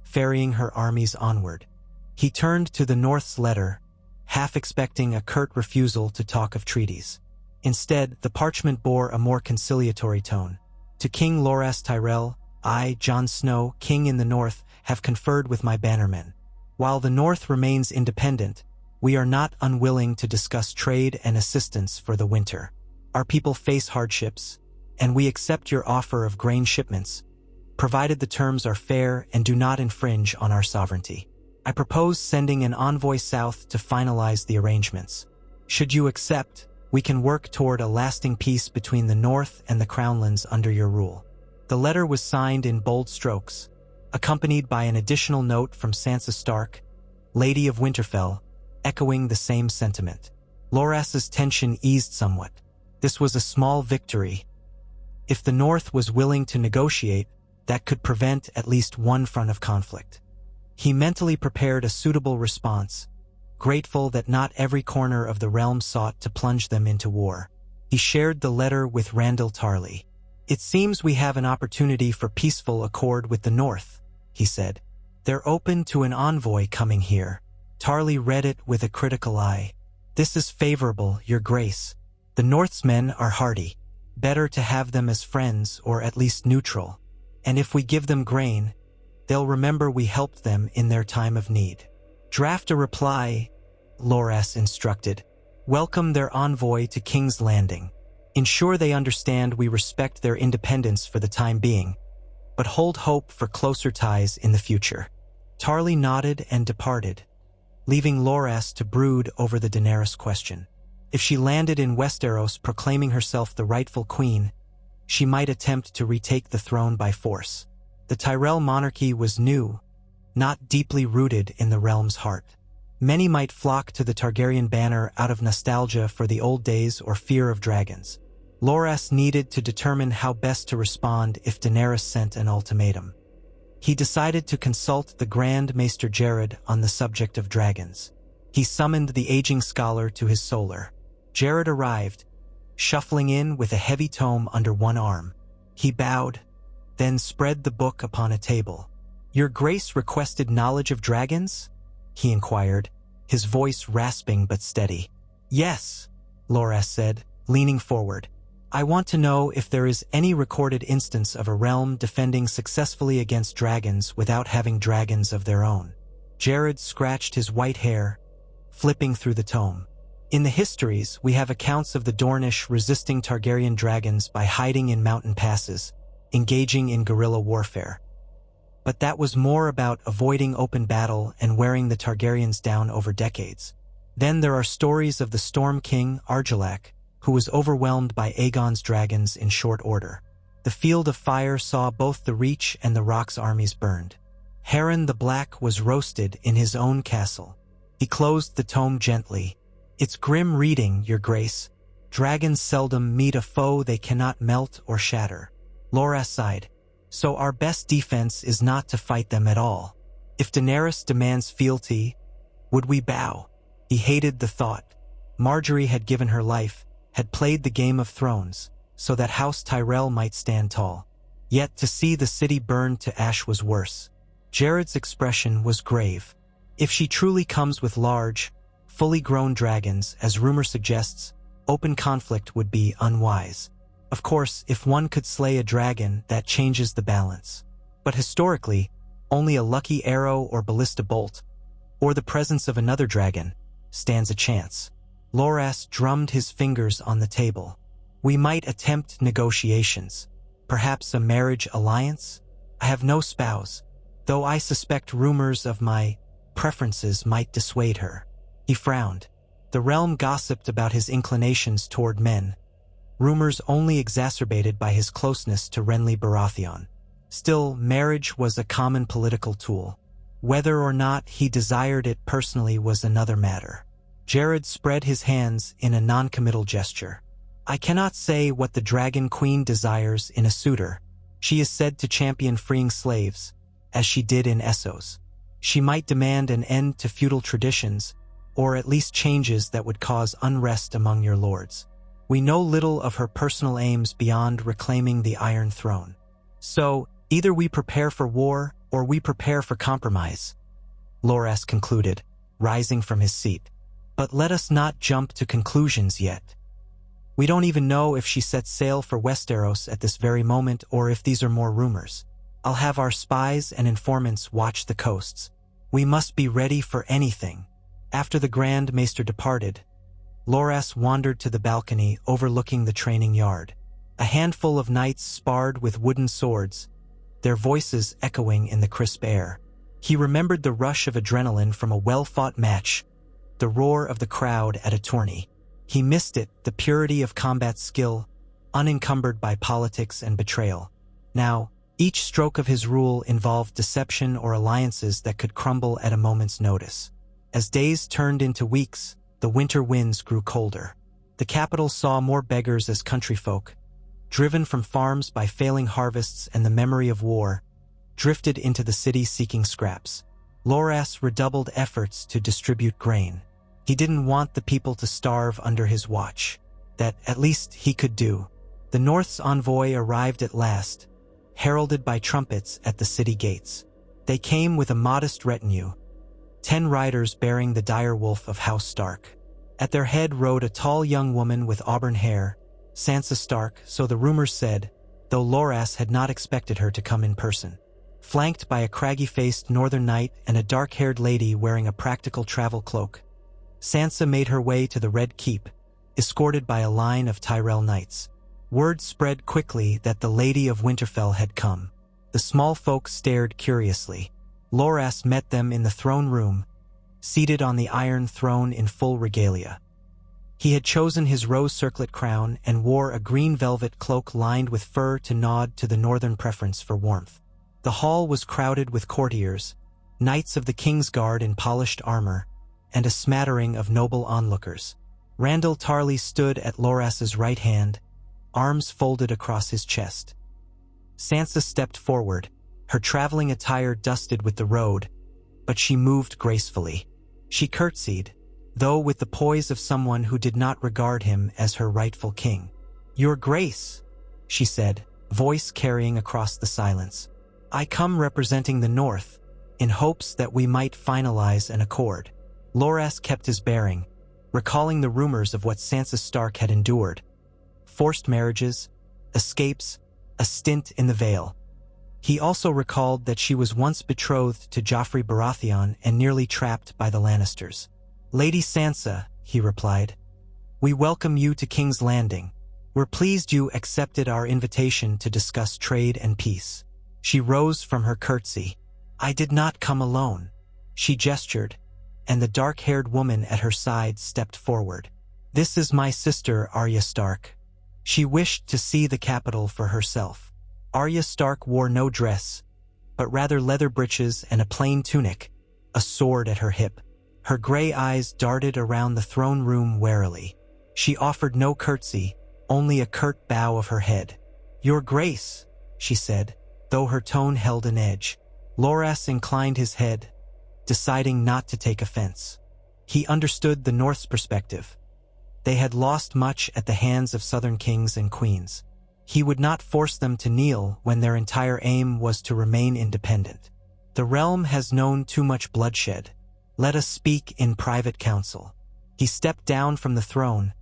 ferrying her armies onward. He turned to the North's letter, half expecting a curt refusal to talk of treaties. Instead, the parchment bore a more conciliatory tone. To King Loras Tyrell, I, Jon Snow, king in the North, have conferred with my bannermen. While the North remains independent, we are not unwilling to discuss trade and assistance for the winter. Our people face hardships, and we accept your offer of grain shipments, provided the terms are fair and do not infringe on our sovereignty. I propose sending an envoy south to finalize the arrangements. Should you accept, we can work toward a lasting peace between the North and the Crownlands under your rule. The letter was signed in bold strokes, accompanied by an additional note from Sansa Stark, Lady of Winterfell, echoing the same sentiment. Loras's tension eased somewhat. This was a small victory. If the North was willing to negotiate, that could prevent at least one front of conflict. He mentally prepared a suitable response, grateful that not every corner of the realm sought to plunge them into war. He shared the letter with Randyll Tarly. It seems we have an opportunity for peaceful accord with the North, he said. They're open to an envoy coming here. Tarly read it with a critical eye. This is favorable, Your Grace. The North's men are hardy. Better to have them as friends or at least neutral. And if we give them grain, they'll remember we helped them in their time of need. Draft a reply, Loras instructed. Welcome their envoy to King's Landing. Ensure they understand we respect their independence for the time being, but hold hope for closer ties in the future. Tarly nodded and departed, leaving Loras to brood over the Daenerys question. If she landed in Westeros proclaiming herself the rightful queen, she might attempt to retake the throne by force. The Tyrell monarchy was new, not deeply rooted in the realm's heart. Many might flock to the Targaryen banner out of nostalgia for the old days or fear of dragons. Loras needed to determine how best to respond if Daenerys sent an ultimatum. He decided to consult the Grand Maester Jared on the subject of dragons. He summoned the aging scholar to his solar. Jared arrived, shuffling in with a heavy tome under one arm. He bowed, then spread the book upon a table. Your Grace requested knowledge of dragons? He inquired, his voice rasping but steady. Yes, Loras said, leaning forward. I want to know if there is any recorded instance of a realm defending successfully against dragons without having dragons of their own. Jared scratched his white hair, flipping through the tome. In the histories, we have accounts of the Dornish resisting Targaryen dragons by hiding in mountain passes, engaging in guerrilla warfare. But that was more about avoiding open battle and wearing the Targaryens down over decades. Then there are stories of the Storm King, Argilac, who was overwhelmed by Aegon's dragons in short order. The Field of Fire saw both the Reach and the Rock's armies burned. Harren the Black was roasted in his own castle. He closed the tome gently. It's grim reading, Your Grace. Dragons seldom meet a foe they cannot melt or shatter. Loras sighed. So our best defense is not to fight them at all. If Daenerys demands fealty, would we bow? He hated the thought. Margaery had given her life, had played the Game of Thrones, so that House Tyrell might stand tall. Yet to see the city burned to ash was worse. Jared's expression was grave. If she truly comes with large, fully grown dragons, as rumor suggests, open conflict would be unwise. Of course, if one could slay a dragon, that changes the balance. But historically, only a lucky arrow or ballista bolt, or the presence of another dragon, stands a chance. Loras drummed his fingers on the table. We might attempt negotiations. Perhaps a marriage alliance? I have no spouse, though I suspect rumors of my preferences might dissuade her. He frowned. The realm gossiped about his inclinations toward men, rumors only exacerbated by his closeness to Renly Baratheon. Still, marriage was a common political tool. Whether or not he desired it personally was another matter. Jared spread his hands in a non-committal gesture. I cannot say what the Dragon Queen desires in a suitor. She is said to champion freeing slaves, as she did in Essos. She might demand an end to feudal traditions, or at least changes that would cause unrest among your lords. We know little of her personal aims beyond reclaiming the Iron Throne. So, either we prepare for war, or we prepare for compromise," Loras concluded, rising from his seat. "But let us not jump to conclusions yet. We don't even know if she sets sail for Westeros at this very moment or if these are more rumors. I'll have our spies and informants watch the coasts. We must be ready for anything." After the Grand Maester departed, Loras wandered to the balcony overlooking the training yard. A handful of knights sparred with wooden swords, their voices echoing in the crisp air. He remembered the rush of adrenaline from a well-fought match, the roar of the crowd at a tourney. He missed it, the purity of combat skill, unencumbered by politics and betrayal. Now, each stroke of his rule involved deception or alliances that could crumble at a moment's notice. As days turned into weeks, the winter winds grew colder. The capital saw more beggars as countryfolk, driven from farms by failing harvests and the memory of war, drifted into the city seeking scraps. Loras redoubled efforts to distribute grain. He didn't want the people to starve under his watch. That, at least, he could do. The North's envoy arrived at last, heralded by trumpets at the city gates. They came with a modest retinue, 10 riders bearing the dire wolf of House Stark. At their head rode a tall young woman with auburn hair, Sansa Stark, so the rumors said, though Loras had not expected her to come in person. Flanked by a craggy-faced northern knight and a dark-haired lady wearing a practical travel cloak, Sansa made her way to the Red Keep, escorted by a line of Tyrell knights. Word spread quickly that the Lady of Winterfell had come. The small folk stared curiously. Loras met them in the throne room, seated on the Iron Throne in full regalia. He had chosen his rose-circlet crown and wore a green velvet cloak lined with fur to nod to the northern preference for warmth. The hall was crowded with courtiers, knights of the King's Guard in polished armor, and a smattering of noble onlookers. Randyll Tarly stood at Loras's right hand, arms folded across his chest. Sansa stepped forward, her traveling attire dusted with the road, but she moved gracefully. She curtsied, though with the poise of someone who did not regard him as her rightful king. "Your Grace," she said, voice carrying across the silence. "I come representing the North, in hopes that we might finalize an accord." Loras kept his bearing, recalling the rumors of what Sansa Stark had endured. Forced marriages, escapes, a stint in the Vale. He also recalled that she was once betrothed to Joffrey Baratheon and nearly trapped by the Lannisters. "Lady Sansa," he replied, "we welcome you to King's Landing. We're pleased you accepted our invitation to discuss trade and peace." She rose from her curtsy. "I did not come alone." She gestured, and the dark-haired woman at her side stepped forward. "This is my sister, Arya Stark." She wished to see the capital for herself. Arya Stark wore no dress, but rather leather breeches and a plain tunic, a sword at her hip. Her gray eyes darted around the throne room warily. She offered no curtsy, only a curt bow of her head. "Your Grace," she said, though her tone held an edge. Loras inclined his head, deciding not to take offense. He understood the North's perspective. They had lost much at the hands of Southern kings and queens. He would not force them to kneel when their entire aim was to remain independent. "The realm has known too much bloodshed. Let us speak in private council." He stepped down from the throne,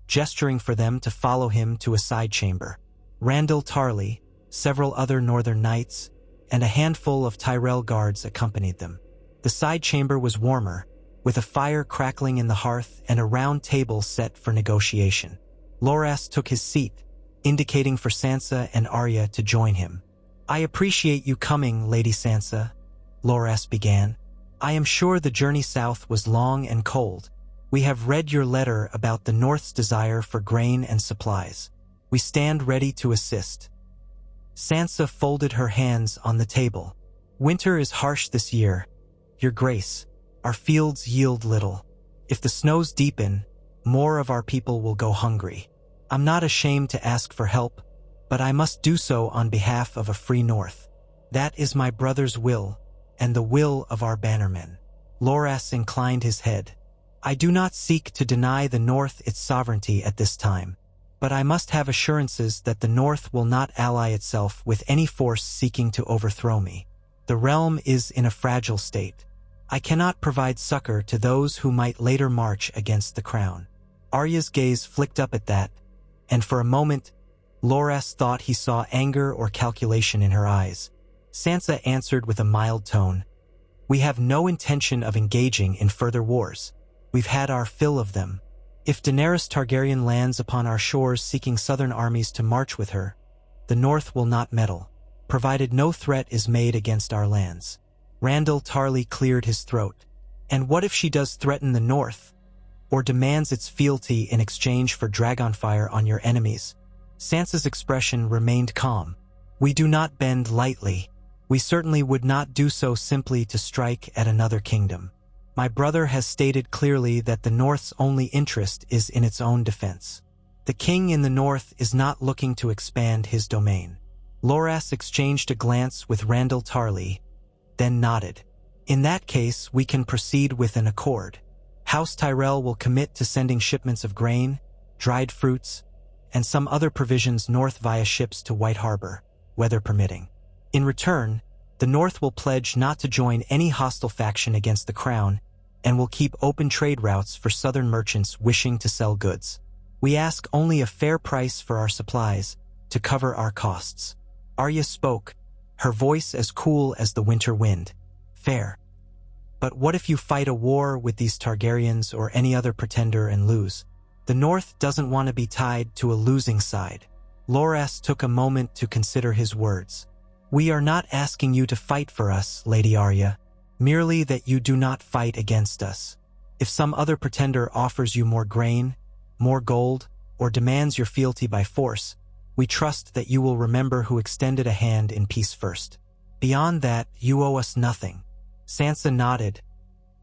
gesturing for them to follow him to a side chamber. Randyll Tarly, several other northern knights, and a handful of Tyrell guards accompanied them. The side chamber was warmer, with a fire crackling in the hearth and a round table set for negotiation. Loras took his seat, indicating for Sansa and Arya to join him. "I appreciate you coming, Lady Sansa," Loras began. "I am sure the journey south was long and cold. We have read your letter about the North's desire for grain and supplies. We stand ready to assist." Sansa folded her hands on the table. "Winter is harsh this year, Your Grace. Our fields yield little. If the snows deepen, more of our people will go hungry. I'm not ashamed to ask for help, but I must do so on behalf of a free North. That is my brother's will, and the will of our bannermen." Loras inclined his head. I do not seek to deny the North its sovereignty at this time, but I must have assurances that the North will not ally itself with any force seeking to overthrow me. The realm is in a fragile state. I cannot provide succor to those who might later march against the crown." Arya's gaze flicked up at that, and for a moment, Loras thought he saw anger or calculation in her eyes. Sansa answered with a mild tone, "We have no intention of engaging in further wars. We've had our fill of them. If Daenerys Targaryen lands upon our shores seeking southern armies to march with her, the North will not meddle, provided no threat is made against our lands." Randyll Tarly cleared his throat. "And what if she does threaten the North, or demands its fealty in exchange for dragonfire on your enemies?" Sansa's expression remained calm. "We do not bend lightly. We certainly would not do so simply to strike at another kingdom. My brother has stated clearly that the North's only interest is in its own defense. The king in the North is not looking to expand his domain." Loras exchanged a glance with Randyll Tarly, then nodded. "In that case, we can proceed with an accord. House Tyrell will commit to sending shipments of grain, dried fruits, and some other provisions north via ships to White Harbor, weather permitting. In return, the North will pledge not to join any hostile faction against the crown and will keep open trade routes for southern merchants wishing to sell goods. We ask only a fair price for our supplies to cover our costs." Arya spoke, her voice as cool as the winter wind. "Fair. But what if you fight a war with these Targaryens or any other pretender and lose? The North doesn't want to be tied to a losing side." Loras took a moment to consider his words. "We are not asking you to fight for us, Lady Arya, merely that you do not fight against us. If some other pretender offers you more grain, more gold, or demands your fealty by force, we trust that you will remember who extended a hand in peace first. Beyond that, you owe us nothing." Sansa nodded,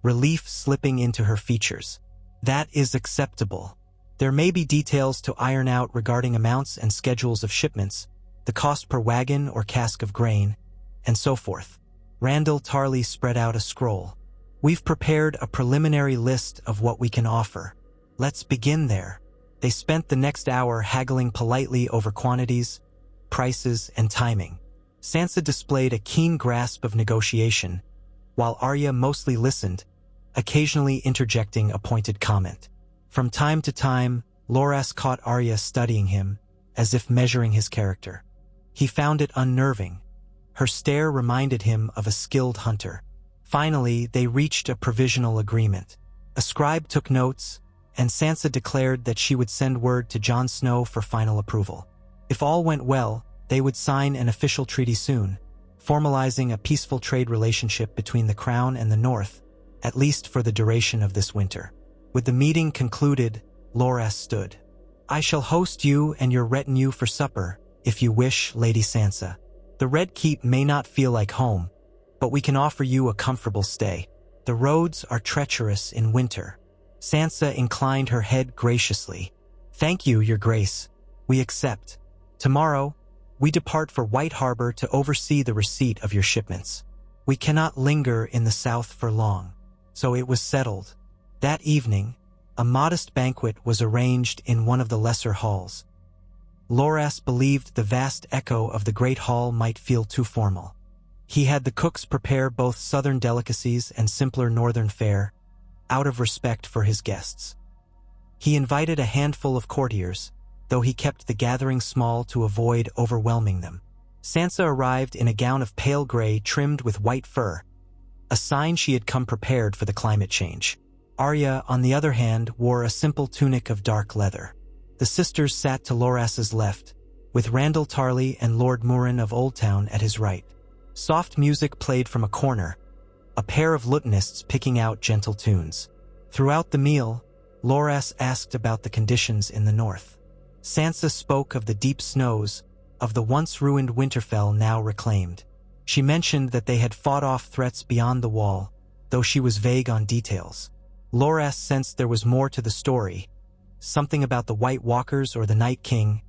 relief slipping into her features. "That is acceptable. There may be details to iron out regarding amounts and schedules of shipments, the cost per wagon or cask of grain, and so forth." Randyll Tarly spread out a scroll. "We've prepared a preliminary list of what we can offer. Let's begin there." They spent the next hour haggling politely over quantities, prices, and timing. Sansa displayed a keen grasp of negotiation, while Arya mostly listened, occasionally interjecting a pointed comment. From time to time, Loras caught Arya studying him, as if measuring his character. He found it unnerving. Her stare reminded him of a skilled hunter. Finally, they reached a provisional agreement. A scribe took notes, and Sansa declared that she would send word to Jon Snow for final approval. If all went well, they would sign an official treaty soon, formalizing a peaceful trade relationship between the Crown and the North, at least for the duration of this winter. With the meeting concluded, Loras stood. "I shall host you and your retinue for supper, if you wish, Lady Sansa. The Red Keep may not feel like home, but we can offer you a comfortable stay. The roads are treacherous in winter." Sansa inclined her head graciously. "Thank you, Your Grace. We accept. Tomorrow, we depart for White Harbor to oversee the receipt of your shipments. We cannot linger in the south for long." So it was settled. That evening, a modest banquet was arranged in one of the lesser halls. Loras believed the vast echo of the great hall might feel too formal. He had the cooks prepare both southern delicacies and simpler northern fare, out of respect for his guests. He invited a handful of courtiers, though he kept the gathering small to avoid overwhelming them. Sansa arrived in a gown of pale gray trimmed with white fur, a sign she had come prepared for the climate change. Arya, on the other hand, wore a simple tunic of dark leather. The sisters sat to Loras's left, with Randyll Tarly and Lord Murin of Oldtown at his right. Soft music played from a corner, a pair of lutanists picking out gentle tunes. Throughout the meal, Loras asked about the conditions in the north. Sansa spoke of the deep snows, of the once ruined Winterfell now reclaimed. She mentioned that they had fought off threats beyond the wall, though she was vague on details. Loras sensed there was more to the story, something about the White Walkers or the Night King,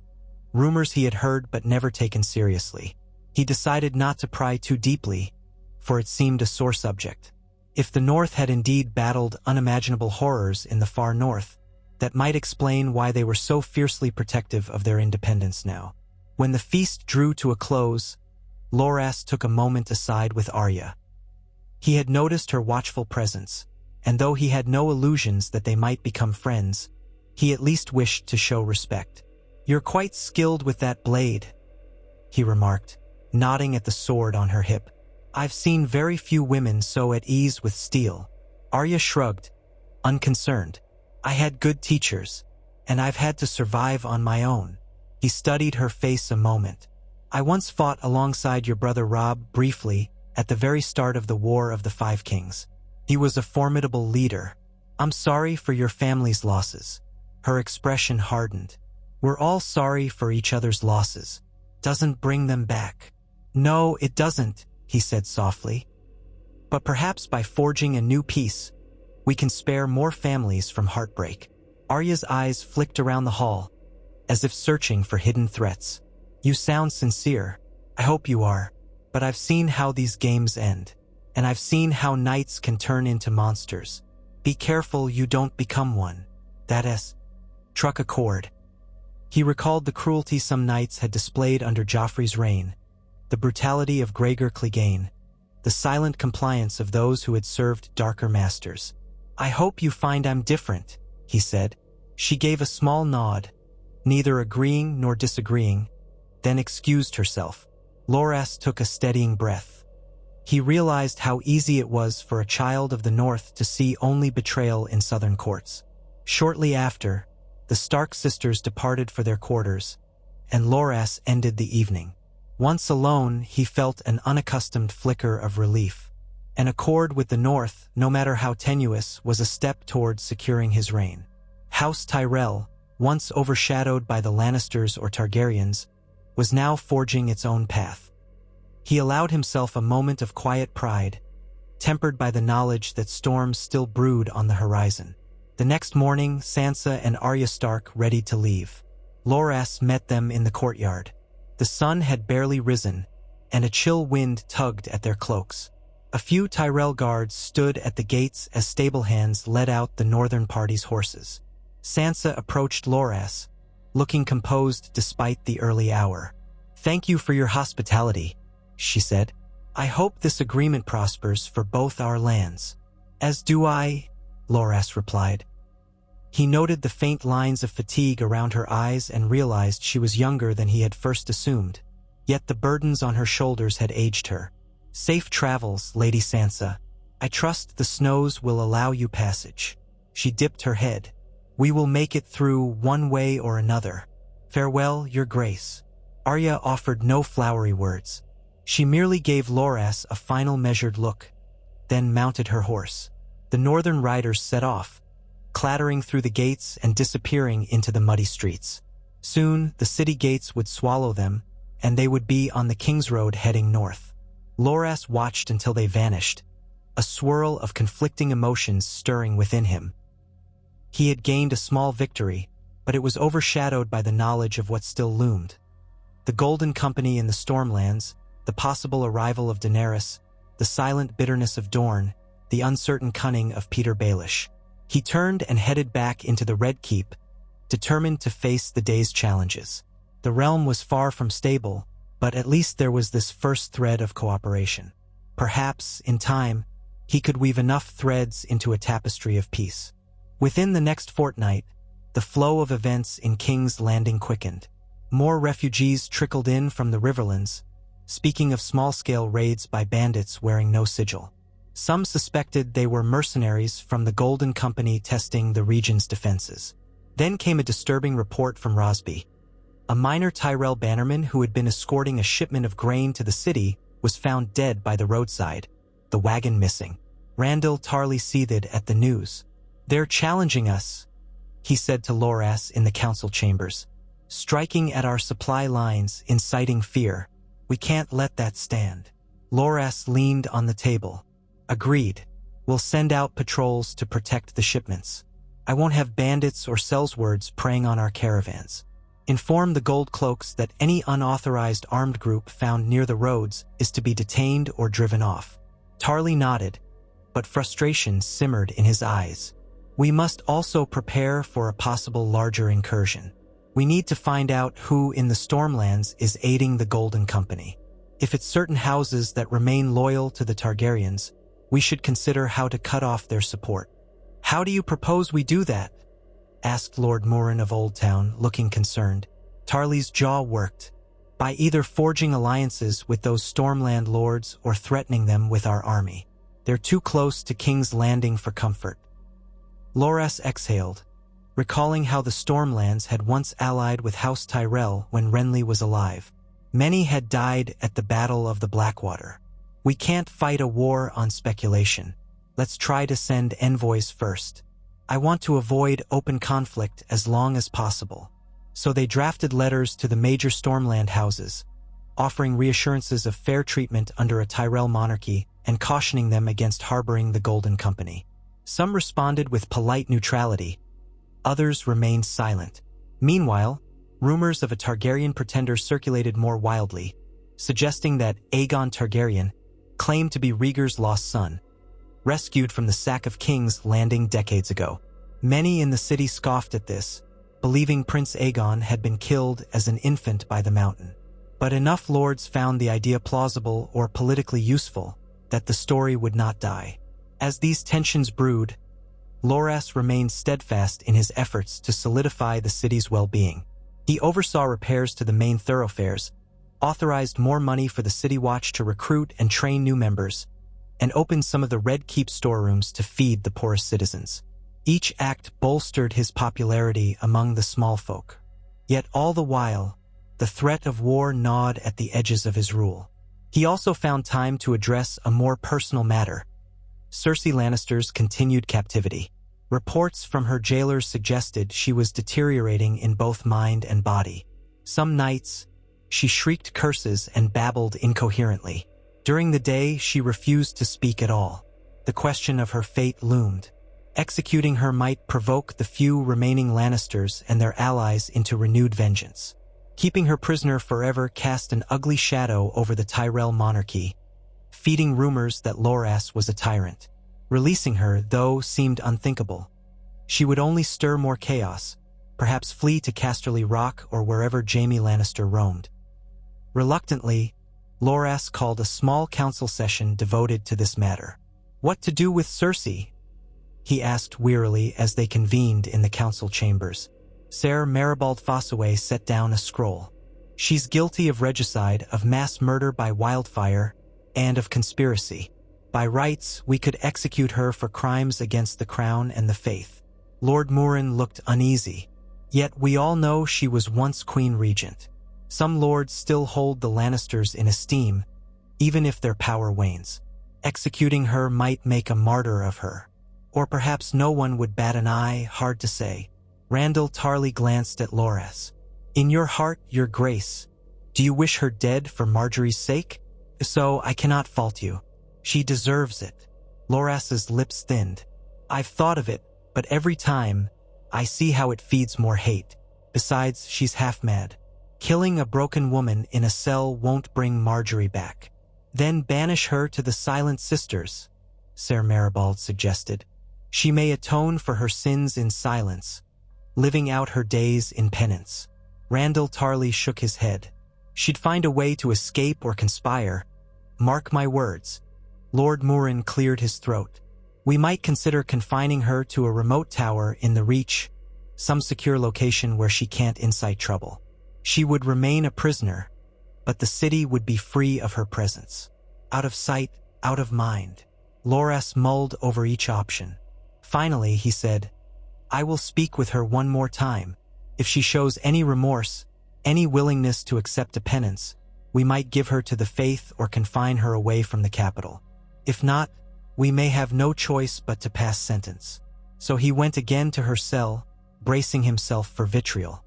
rumors he had heard but never taken seriously. He decided not to pry too deeply, for it seemed a sore subject. If the North had indeed battled unimaginable horrors in the far north, that might explain why they were so fiercely protective of their independence now. When the feast drew to a close, Loras took a moment aside with Arya. He had noticed her watchful presence, and though he had no illusions that they might become friends, he at least wished to show respect. "You're quite skilled with that blade," he remarked, nodding at the sword on her hip. "I've seen very few women so at ease with steel." Arya shrugged, unconcerned. "I had good teachers, and I've had to survive on my own." He studied her face a moment. "I once fought alongside your brother Robb briefly at the very start of the War of the Five Kings. He was a formidable leader. I'm sorry for your family's losses." Her expression hardened. "We're all sorry for each other's losses. Doesn't bring them back." "No, it doesn't," he said softly. "But perhaps by forging a new peace, we can spare more families from heartbreak." Arya's eyes flicked around the hall, as if searching for hidden threats. "You sound sincere. I hope you are. But I've seen how these games end, and I've seen how knights can turn into monsters. Be careful you don't become one." That struck a chord. He recalled the cruelty some knights had displayed under Joffrey's reign, the brutality of Gregor Clegane, the silent compliance of those who had served darker masters. "I hope you find I'm different," he said. She gave a small nod, neither agreeing nor disagreeing, then excused herself. Loras took a steadying breath. He realized how easy it was for a child of the North to see only betrayal in southern courts. Shortly after, the Stark sisters departed for their quarters, and Loras ended the evening. Once alone, he felt an unaccustomed flicker of relief. An accord with the North, no matter how tenuous, was a step toward securing his reign. House Tyrell, once overshadowed by the Lannisters or Targaryens, was now forging its own path. He allowed himself a moment of quiet pride, tempered by the knowledge that storms still brewed on the horizon. The next morning, Sansa and Arya Stark ready to leave. Loras met them in the courtyard. The sun had barely risen, and a chill wind tugged at their cloaks. A few Tyrell guards stood at the gates as stable hands led out the northern party's horses. Sansa approached Loras, looking composed despite the early hour. "Thank you for your hospitality," she said. "I hope this agreement prospers for both our lands." "As do I," Loras replied. He noted the faint lines of fatigue around her eyes and realized she was younger than he had first assumed, yet the burdens on her shoulders had aged her. "Safe travels, Lady Sansa. I trust the snows will allow you passage." She dipped her head. "We will make it through one way or another. Farewell, Your Grace." Arya offered no flowery words. She merely gave Loras a final measured look, then mounted her horse. The northern riders set off, clattering through the gates and disappearing into the muddy streets. Soon, the city gates would swallow them, and they would be on the King's Road heading north. Loras watched until they vanished, a swirl of conflicting emotions stirring within him. He had gained a small victory, but it was overshadowed by the knowledge of what still loomed. The Golden Company in the Stormlands, the possible arrival of Daenerys, the silent bitterness of Dorne, the uncertain cunning of Peter Baelish. He turned and headed back into the Red Keep, determined to face the day's challenges. The realm was far from stable, but at least there was this first thread of cooperation. Perhaps, in time, he could weave enough threads into a tapestry of peace. Within the next fortnight, the flow of events in King's Landing quickened. More refugees trickled in from the Riverlands, speaking of small-scale raids by bandits wearing no sigil. Some suspected they were mercenaries from the Golden Company testing the region's defenses. Then came a disturbing report from Rosby. A minor Tyrell bannerman who had been escorting a shipment of grain to the city was found dead by the roadside, the wagon missing. Randyll Tarly seethed at the news. "They're challenging us," he said to Loras in the council chambers. "Striking at our supply lines, inciting fear. We can't let that stand." Loras leaned on the table. "Agreed. We'll send out patrols to protect the shipments. I won't have bandits or sellswords preying on our caravans. Inform the Gold Cloaks that any unauthorized armed group found near the roads is to be detained or driven off." Tarly nodded, but frustration simmered in his eyes. We must also prepare for a possible larger incursion. We need to find out who in the Stormlands is aiding the Golden Company. If it's certain houses that remain loyal to the Targaryens, we should consider how to cut off their support. How do you propose we do that? Asked Lord Morin of Old Town, looking concerned. Tarly's jaw worked. By either forging alliances with those Stormland lords or threatening them with our army. They're too close to King's Landing for comfort. Loras exhaled, recalling how the Stormlands had once allied with House Tyrell when Renly was alive. Many had died at the Battle of the Blackwater. We can't fight a war on speculation. Let's try to send envoys first. I want to avoid open conflict as long as possible. So they drafted letters to the major Stormland houses, offering reassurances of fair treatment under a Tyrell monarchy and cautioning them against harboring the Golden Company. Some responded with polite neutrality. Others remained silent. Meanwhile, rumors of a Targaryen pretender circulated more wildly, suggesting that Aegon Targaryen, claimed to be Rhaegar's lost son, rescued from the sack of King's Landing decades ago. Many in the city scoffed at this, believing Prince Aegon had been killed as an infant by the Mountain. But enough lords found the idea plausible or politically useful that the story would not die. As these tensions brewed, Loras remained steadfast in his efforts to solidify the city's well-being. He oversaw repairs to the main thoroughfares, authorized more money for the City Watch to recruit and train new members, and opened some of the Red Keep storerooms to feed the poorest citizens. Each act bolstered his popularity among the small folk. Yet all the while, the threat of war gnawed at the edges of his rule. He also found time to address a more personal matter: Cersei Lannister's continued captivity. Reports from her jailers suggested she was deteriorating in both mind and body. Some nights, she shrieked curses and babbled incoherently. During the day, she refused to speak at all. The question of her fate loomed. Executing her might provoke the few remaining Lannisters and their allies into renewed vengeance. Keeping her prisoner forever cast an ugly shadow over the Tyrell monarchy, feeding rumors that Loras was a tyrant. Releasing her, though, seemed unthinkable. She would only stir more chaos, perhaps flee to Casterly Rock or wherever Jaime Lannister roamed. Reluctantly, Loras called a small council session devoted to this matter. What to do with Cersei? He asked wearily as they convened in the council chambers. Ser Maribald Fossaway set down a scroll. She's guilty of regicide, of mass murder by wildfire, and of conspiracy. By rights, we could execute her for crimes against the crown and the faith. Lord Morin looked uneasy. Yet we all know she was once Queen Regent. Some lords still hold the Lannisters in esteem, even if their power wanes. Executing her might make a martyr of her. Or perhaps no one would bat an eye, hard to say. Randyll Tarly glanced at Loras. In your heart, your grace, do you wish her dead for Margaery's sake? So I cannot fault you. She deserves it. Loras's lips thinned. I've thought of it, but every time, I see how it feeds more hate. Besides, she's half mad. Killing a broken woman in a cell won't bring Margaery back. Then banish her to the Silent Sisters, Ser Maribald suggested. She may atone for her sins in silence, living out her days in penance. Randyll Tarly shook his head. She'd find a way to escape or conspire. Mark my words. Lord Morin cleared his throat. We might consider confining her to a remote tower in the Reach, some secure location where she can't incite trouble. She would remain a prisoner, but the city would be free of her presence. Out of sight, out of mind. Loras mulled over each option. Finally, he said, I will speak with her one more time. If she shows any remorse, any willingness to accept a penance, we might give her to the faith or confine her away from the capital. If not, we may have no choice but to pass sentence. So he went again to her cell, bracing himself for vitriol.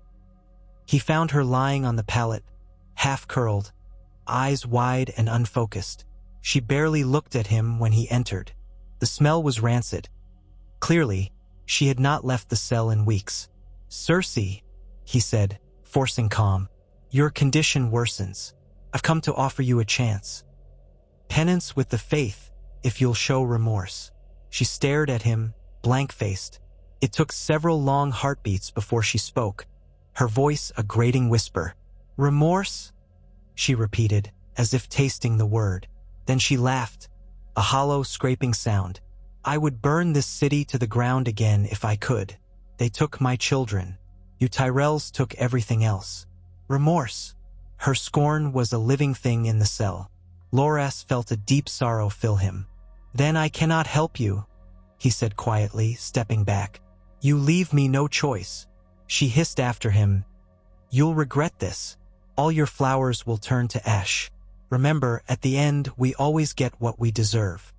He found her lying on the pallet, half-curled, eyes wide and unfocused. She barely looked at him when he entered. The smell was rancid. Clearly, she had not left the cell in weeks. Cersei, he said, forcing calm, your condition worsens. I've come to offer you a chance. Penance with the faith, if you'll show remorse. She stared at him, blank-faced. It took several long heartbeats before she spoke, her voice a grating whisper. "Remorse?" she repeated, as if tasting the word. Then she laughed, a hollow, scraping sound. "I would burn this city to the ground again if I could. They took my children. You Tyrells took everything else. Remorse." Her scorn was a living thing in the cell. Loras felt a deep sorrow fill him. "Then I cannot help you," he said quietly, stepping back. "You leave me no choice." She hissed after him. "You'll regret this. All your flowers will turn to ash. Remember, at the end, we always get what we deserve."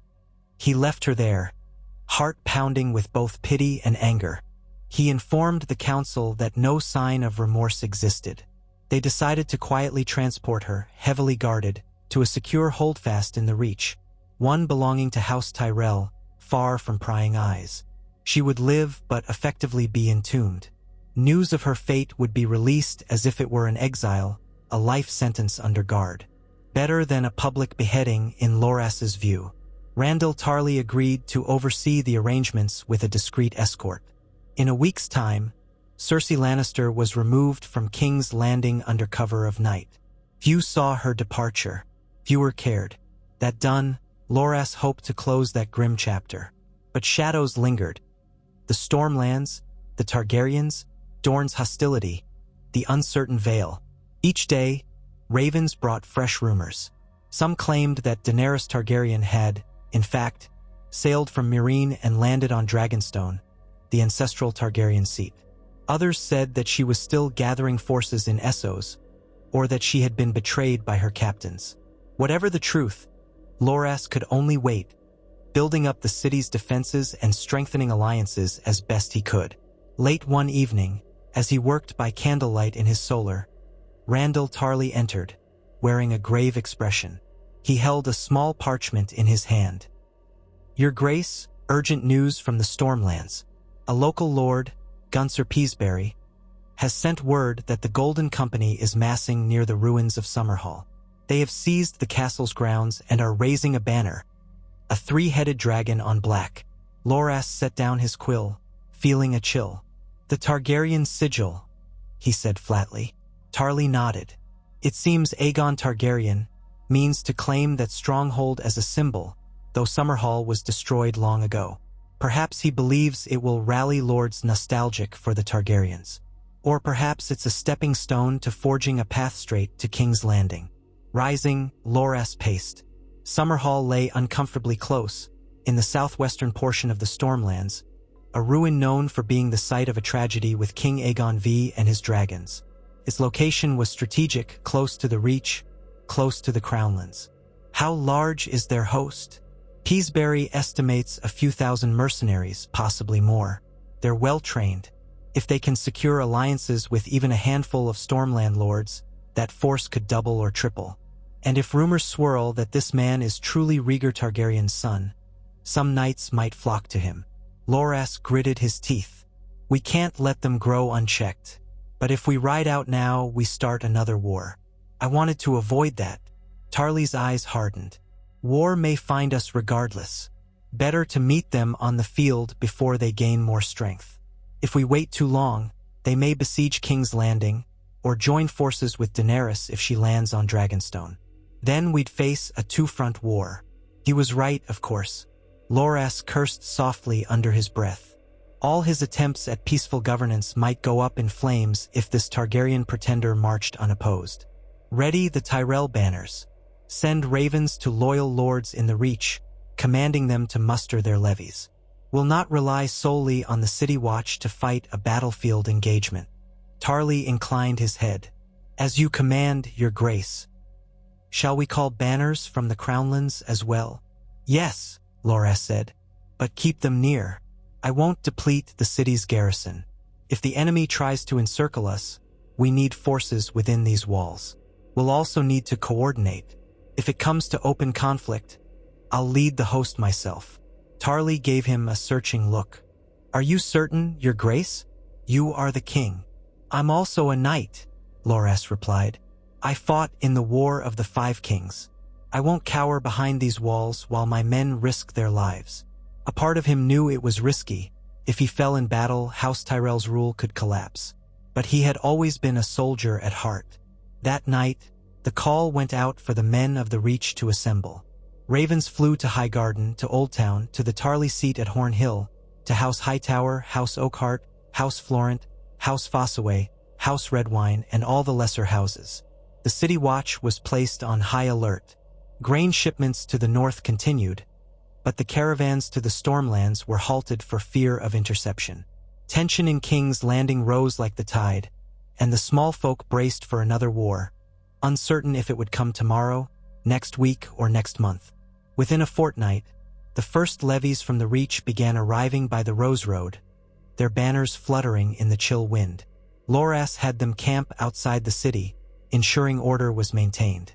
He left her there, heart pounding with both pity and anger. He informed the council that no sign of remorse existed. They decided to quietly transport her, heavily guarded, to a secure holdfast in the Reach, one belonging to House Tyrell, far from prying eyes. She would live but effectively be entombed. News of her fate would be released as if it were an exile, a life sentence under guard. Better than a public beheading in Loras's view. Randyll Tarly agreed to oversee the arrangements with a discreet escort. In a week's time, Cersei Lannister was removed from King's Landing under cover of night. Few saw her departure. Fewer cared. That done, Loras hoped to close that grim chapter. But shadows lingered. The Stormlands, the Targaryens, Dorne's hostility, the uncertain veil. Each day, ravens brought fresh rumors. Some claimed that Daenerys Targaryen had, in fact, sailed from Meereen and landed on Dragonstone, the ancestral Targaryen seat. Others said that she was still gathering forces in Essos, or that she had been betrayed by her captains. Whatever the truth, Loras could only wait, building up the city's defenses and strengthening alliances as best he could. Late one evening, as he worked by candlelight in his solar, Randyll Tarly entered, wearing a grave expression. He held a small parchment in his hand. "Your Grace, urgent news from the Stormlands. A local lord, Gunser Peaseberry, has sent word that the Golden Company is massing near the ruins of Summerhall. They have seized the castle's grounds and are raising a banner, a three-headed dragon on black." Loras set down his quill, feeling a chill. "The Targaryen sigil," he said flatly. Tarly nodded. "It seems Aegon Targaryen means to claim that stronghold as a symbol, though Summerhall was destroyed long ago. Perhaps he believes it will rally lords nostalgic for the Targaryens. Or perhaps it's a stepping stone to forging a path straight to King's Landing." Rising, Loras paced. Summerhall lay uncomfortably close, in the southwestern portion of the Stormlands, a ruin known for being the site of a tragedy with King Aegon V and his dragons. Its location was strategic, close to the Reach, close to the Crownlands. How large is their host? Peaseberry estimates a few thousand mercenaries, possibly more. They're well-trained. If they can secure alliances with even a handful of Stormland lords, that force could double or triple. And if rumors swirl that this man is truly Rhaegar Targaryen's son, some knights might flock to him. Loras gritted his teeth. "We can't let them grow unchecked. But if we ride out now, we start another war." I wanted to avoid that. Tarly's eyes hardened. "War may find us regardless. Better to meet them on the field before they gain more strength. If we wait too long, they may besiege King's Landing, or join forces with Daenerys if she lands on Dragonstone. Then we'd face a two-front war." He was right, of course. Loras cursed softly under his breath. All his attempts at peaceful governance might go up in flames if this Targaryen pretender marched unopposed. Ready the Tyrell banners. Send ravens to loyal lords in the Reach, commanding them to muster their levies. We'll not rely solely on the City Watch to fight a battlefield engagement. Tarly inclined his head. "As you command, Your Grace." "Shall we call banners from the Crownlands as well?" "Yes," Loras said, "but keep them near. I won't deplete the city's garrison. If the enemy tries to encircle us, we need forces within these walls. We'll also need to coordinate. If it comes to open conflict, I'll lead the host myself." Tarly gave him a searching look. "Are you certain, Your Grace? You are the king." "I'm also a knight," Loras replied. "I fought in the War of the Five Kings. I won't cower behind these walls while my men risk their lives." A part of him knew it was risky. If he fell in battle, House Tyrell's rule could collapse. But he had always been a soldier at heart. That night, the call went out for the men of the Reach to assemble. Ravens flew to Highgarden, to Old Town, to the Tarley seat at Horn Hill, to House Hightower, House Oakhart, House Florent, House Fossaway, House Redwine, and all the lesser houses. The city watch was placed on high alert. Grain shipments to the north continued, but the caravans to the Stormlands were halted for fear of interception. Tension in King's Landing rose like the tide, and the small folk braced for another war, uncertain if it would come tomorrow, next week, or next month. Within a fortnight, the first levies from the Reach began arriving by the Rose Road, their banners fluttering in the chill wind. Loras had them camp outside the city, ensuring order was maintained.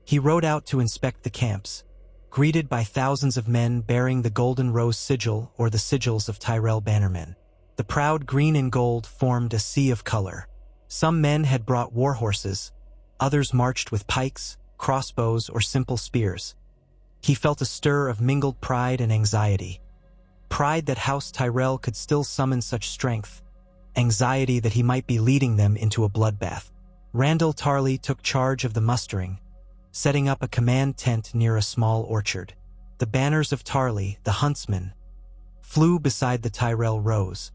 He rode out to inspect the camps, greeted by thousands of men bearing the Golden Rose sigil or the sigils of Tyrell bannermen. The proud green and gold formed a sea of color. Some men had brought war horses, others marched with pikes, crossbows, or simple spears. He felt a stir of mingled pride and anxiety. Pride that House Tyrell could still summon such strength, anxiety that he might be leading them into a bloodbath. Randyll Tarly took charge of the mustering, setting up a command tent near a small orchard. The banners of Tarly, the huntsman, flew beside the Tyrell Rose.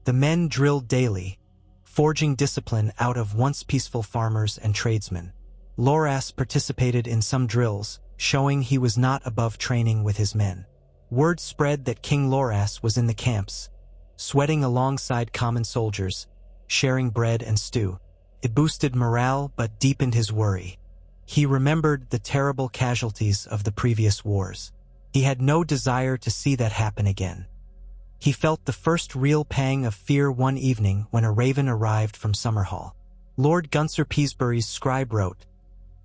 The men drilled daily, forging discipline out of once peaceful farmers and tradesmen. Loras participated in some drills, showing he was not above training with his men. Word spread that King Loras was in the camps, sweating alongside common soldiers, sharing bread and stew. It boosted morale but deepened his worry. He remembered the terrible casualties of the previous wars. He had no desire to see that happen again. He felt the first real pang of fear one evening when a raven arrived from Summerhall. Lord Gunser Peasbury's scribe wrote,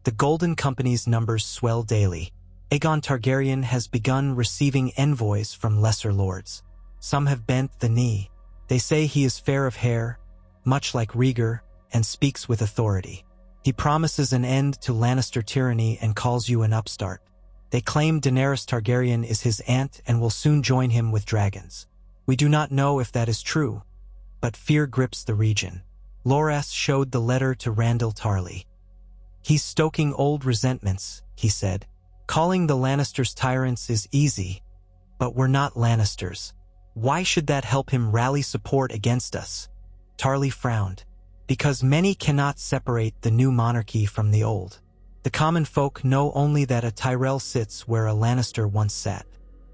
"The Golden Company's numbers swell daily. Aegon Targaryen has begun receiving envoys from lesser lords. Some have bent the knee. They say he is fair of hair, much like Rhaegar, and speaks with authority. He promises an end to Lannister tyranny and calls you an upstart. They claim Daenerys Targaryen is his aunt and will soon join him with dragons. We do not know if that is true, but fear grips the region." Loras showed the letter to Randyll Tarly. "He's stoking old resentments," he said. "Calling the Lannisters tyrants is easy, but we're not Lannisters. Why should that help him rally support against us?" Tarly frowned. "Because many cannot separate the new monarchy from the old. The common folk know only that a Tyrell sits where a Lannister once sat.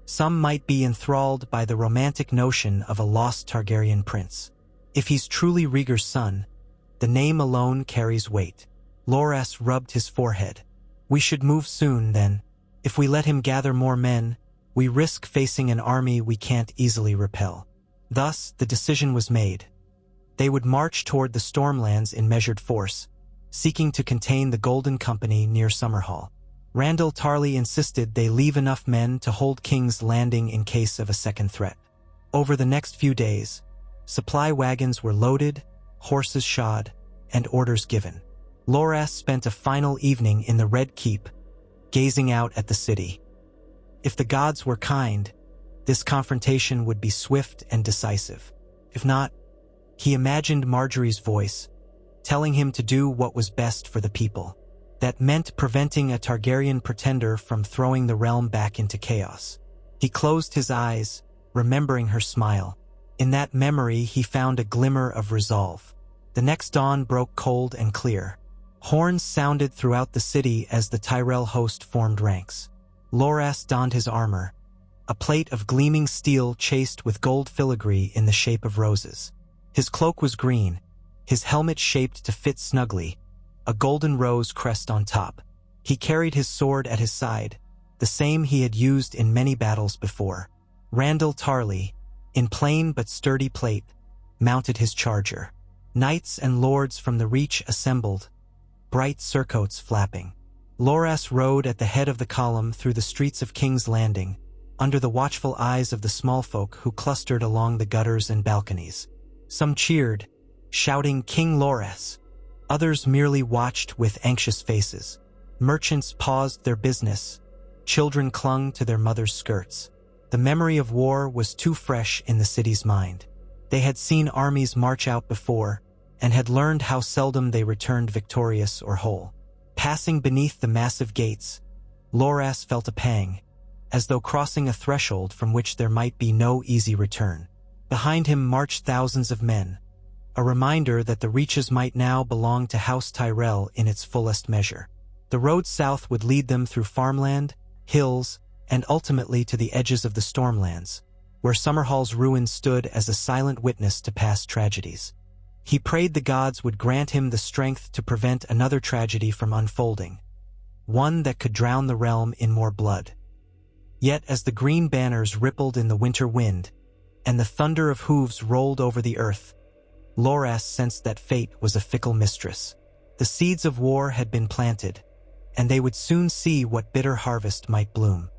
Some might be enthralled by the romantic notion of a lost Targaryen prince. If he's truly Rhaegar's son, the name alone carries weight." Loras rubbed his forehead. "We should move soon, then. If we let him gather more men, we risk facing an army we can't easily repel." Thus, the decision was made. They would march toward the Stormlands in measured force, seeking to contain the Golden Company near Summerhall. Randyll Tarly insisted they leave enough men to hold King's Landing in case of a second threat. Over the next few days, supply wagons were loaded, horses shod, and orders given. Loras spent a final evening in the Red Keep, gazing out at the city. If the gods were kind, this confrontation would be swift and decisive. If not, he imagined Margaery's voice, telling him to do what was best for the people. That meant preventing a Targaryen pretender from throwing the realm back into chaos. He closed his eyes, remembering her smile. In that memory, he found a glimmer of resolve. The next dawn broke cold and clear. Horns sounded throughout the city as the Tyrell host formed ranks. Loras donned his armor, a plate of gleaming steel chased with gold filigree in the shape of roses. His cloak was green, his helmet shaped to fit snugly, a golden rose crest on top. He carried his sword at his side, the same he had used in many battles before. Randyll Tarly, in plain but sturdy plate, mounted his charger. Knights and lords from the Reach assembled, bright surcoats flapping. Loras rode at the head of the column through the streets of King's Landing, under the watchful eyes of the small folk who clustered along the gutters and balconies. Some cheered, shouting "King Loras." Others merely watched with anxious faces. Merchants paused their business. Children clung to their mothers' skirts. The memory of war was too fresh in the city's mind. They had seen armies march out before, and had learned how seldom they returned victorious or whole. Passing beneath the massive gates, Loras felt a pang, as though crossing a threshold from which there might be no easy return. Behind him marched thousands of men, a reminder that the reaches might now belong to House Tyrell in its fullest measure. The road south would lead them through farmland, hills, and ultimately to the edges of the Stormlands, where Summerhall's ruins stood as a silent witness to past tragedies. He prayed the gods would grant him the strength to prevent another tragedy from unfolding, one that could drown the realm in more blood. Yet as the green banners rippled in the winter wind, and the thunder of hooves rolled over the earth, Loras sensed that fate was a fickle mistress. The seeds of war had been planted, and they would soon see what bitter harvest might bloom.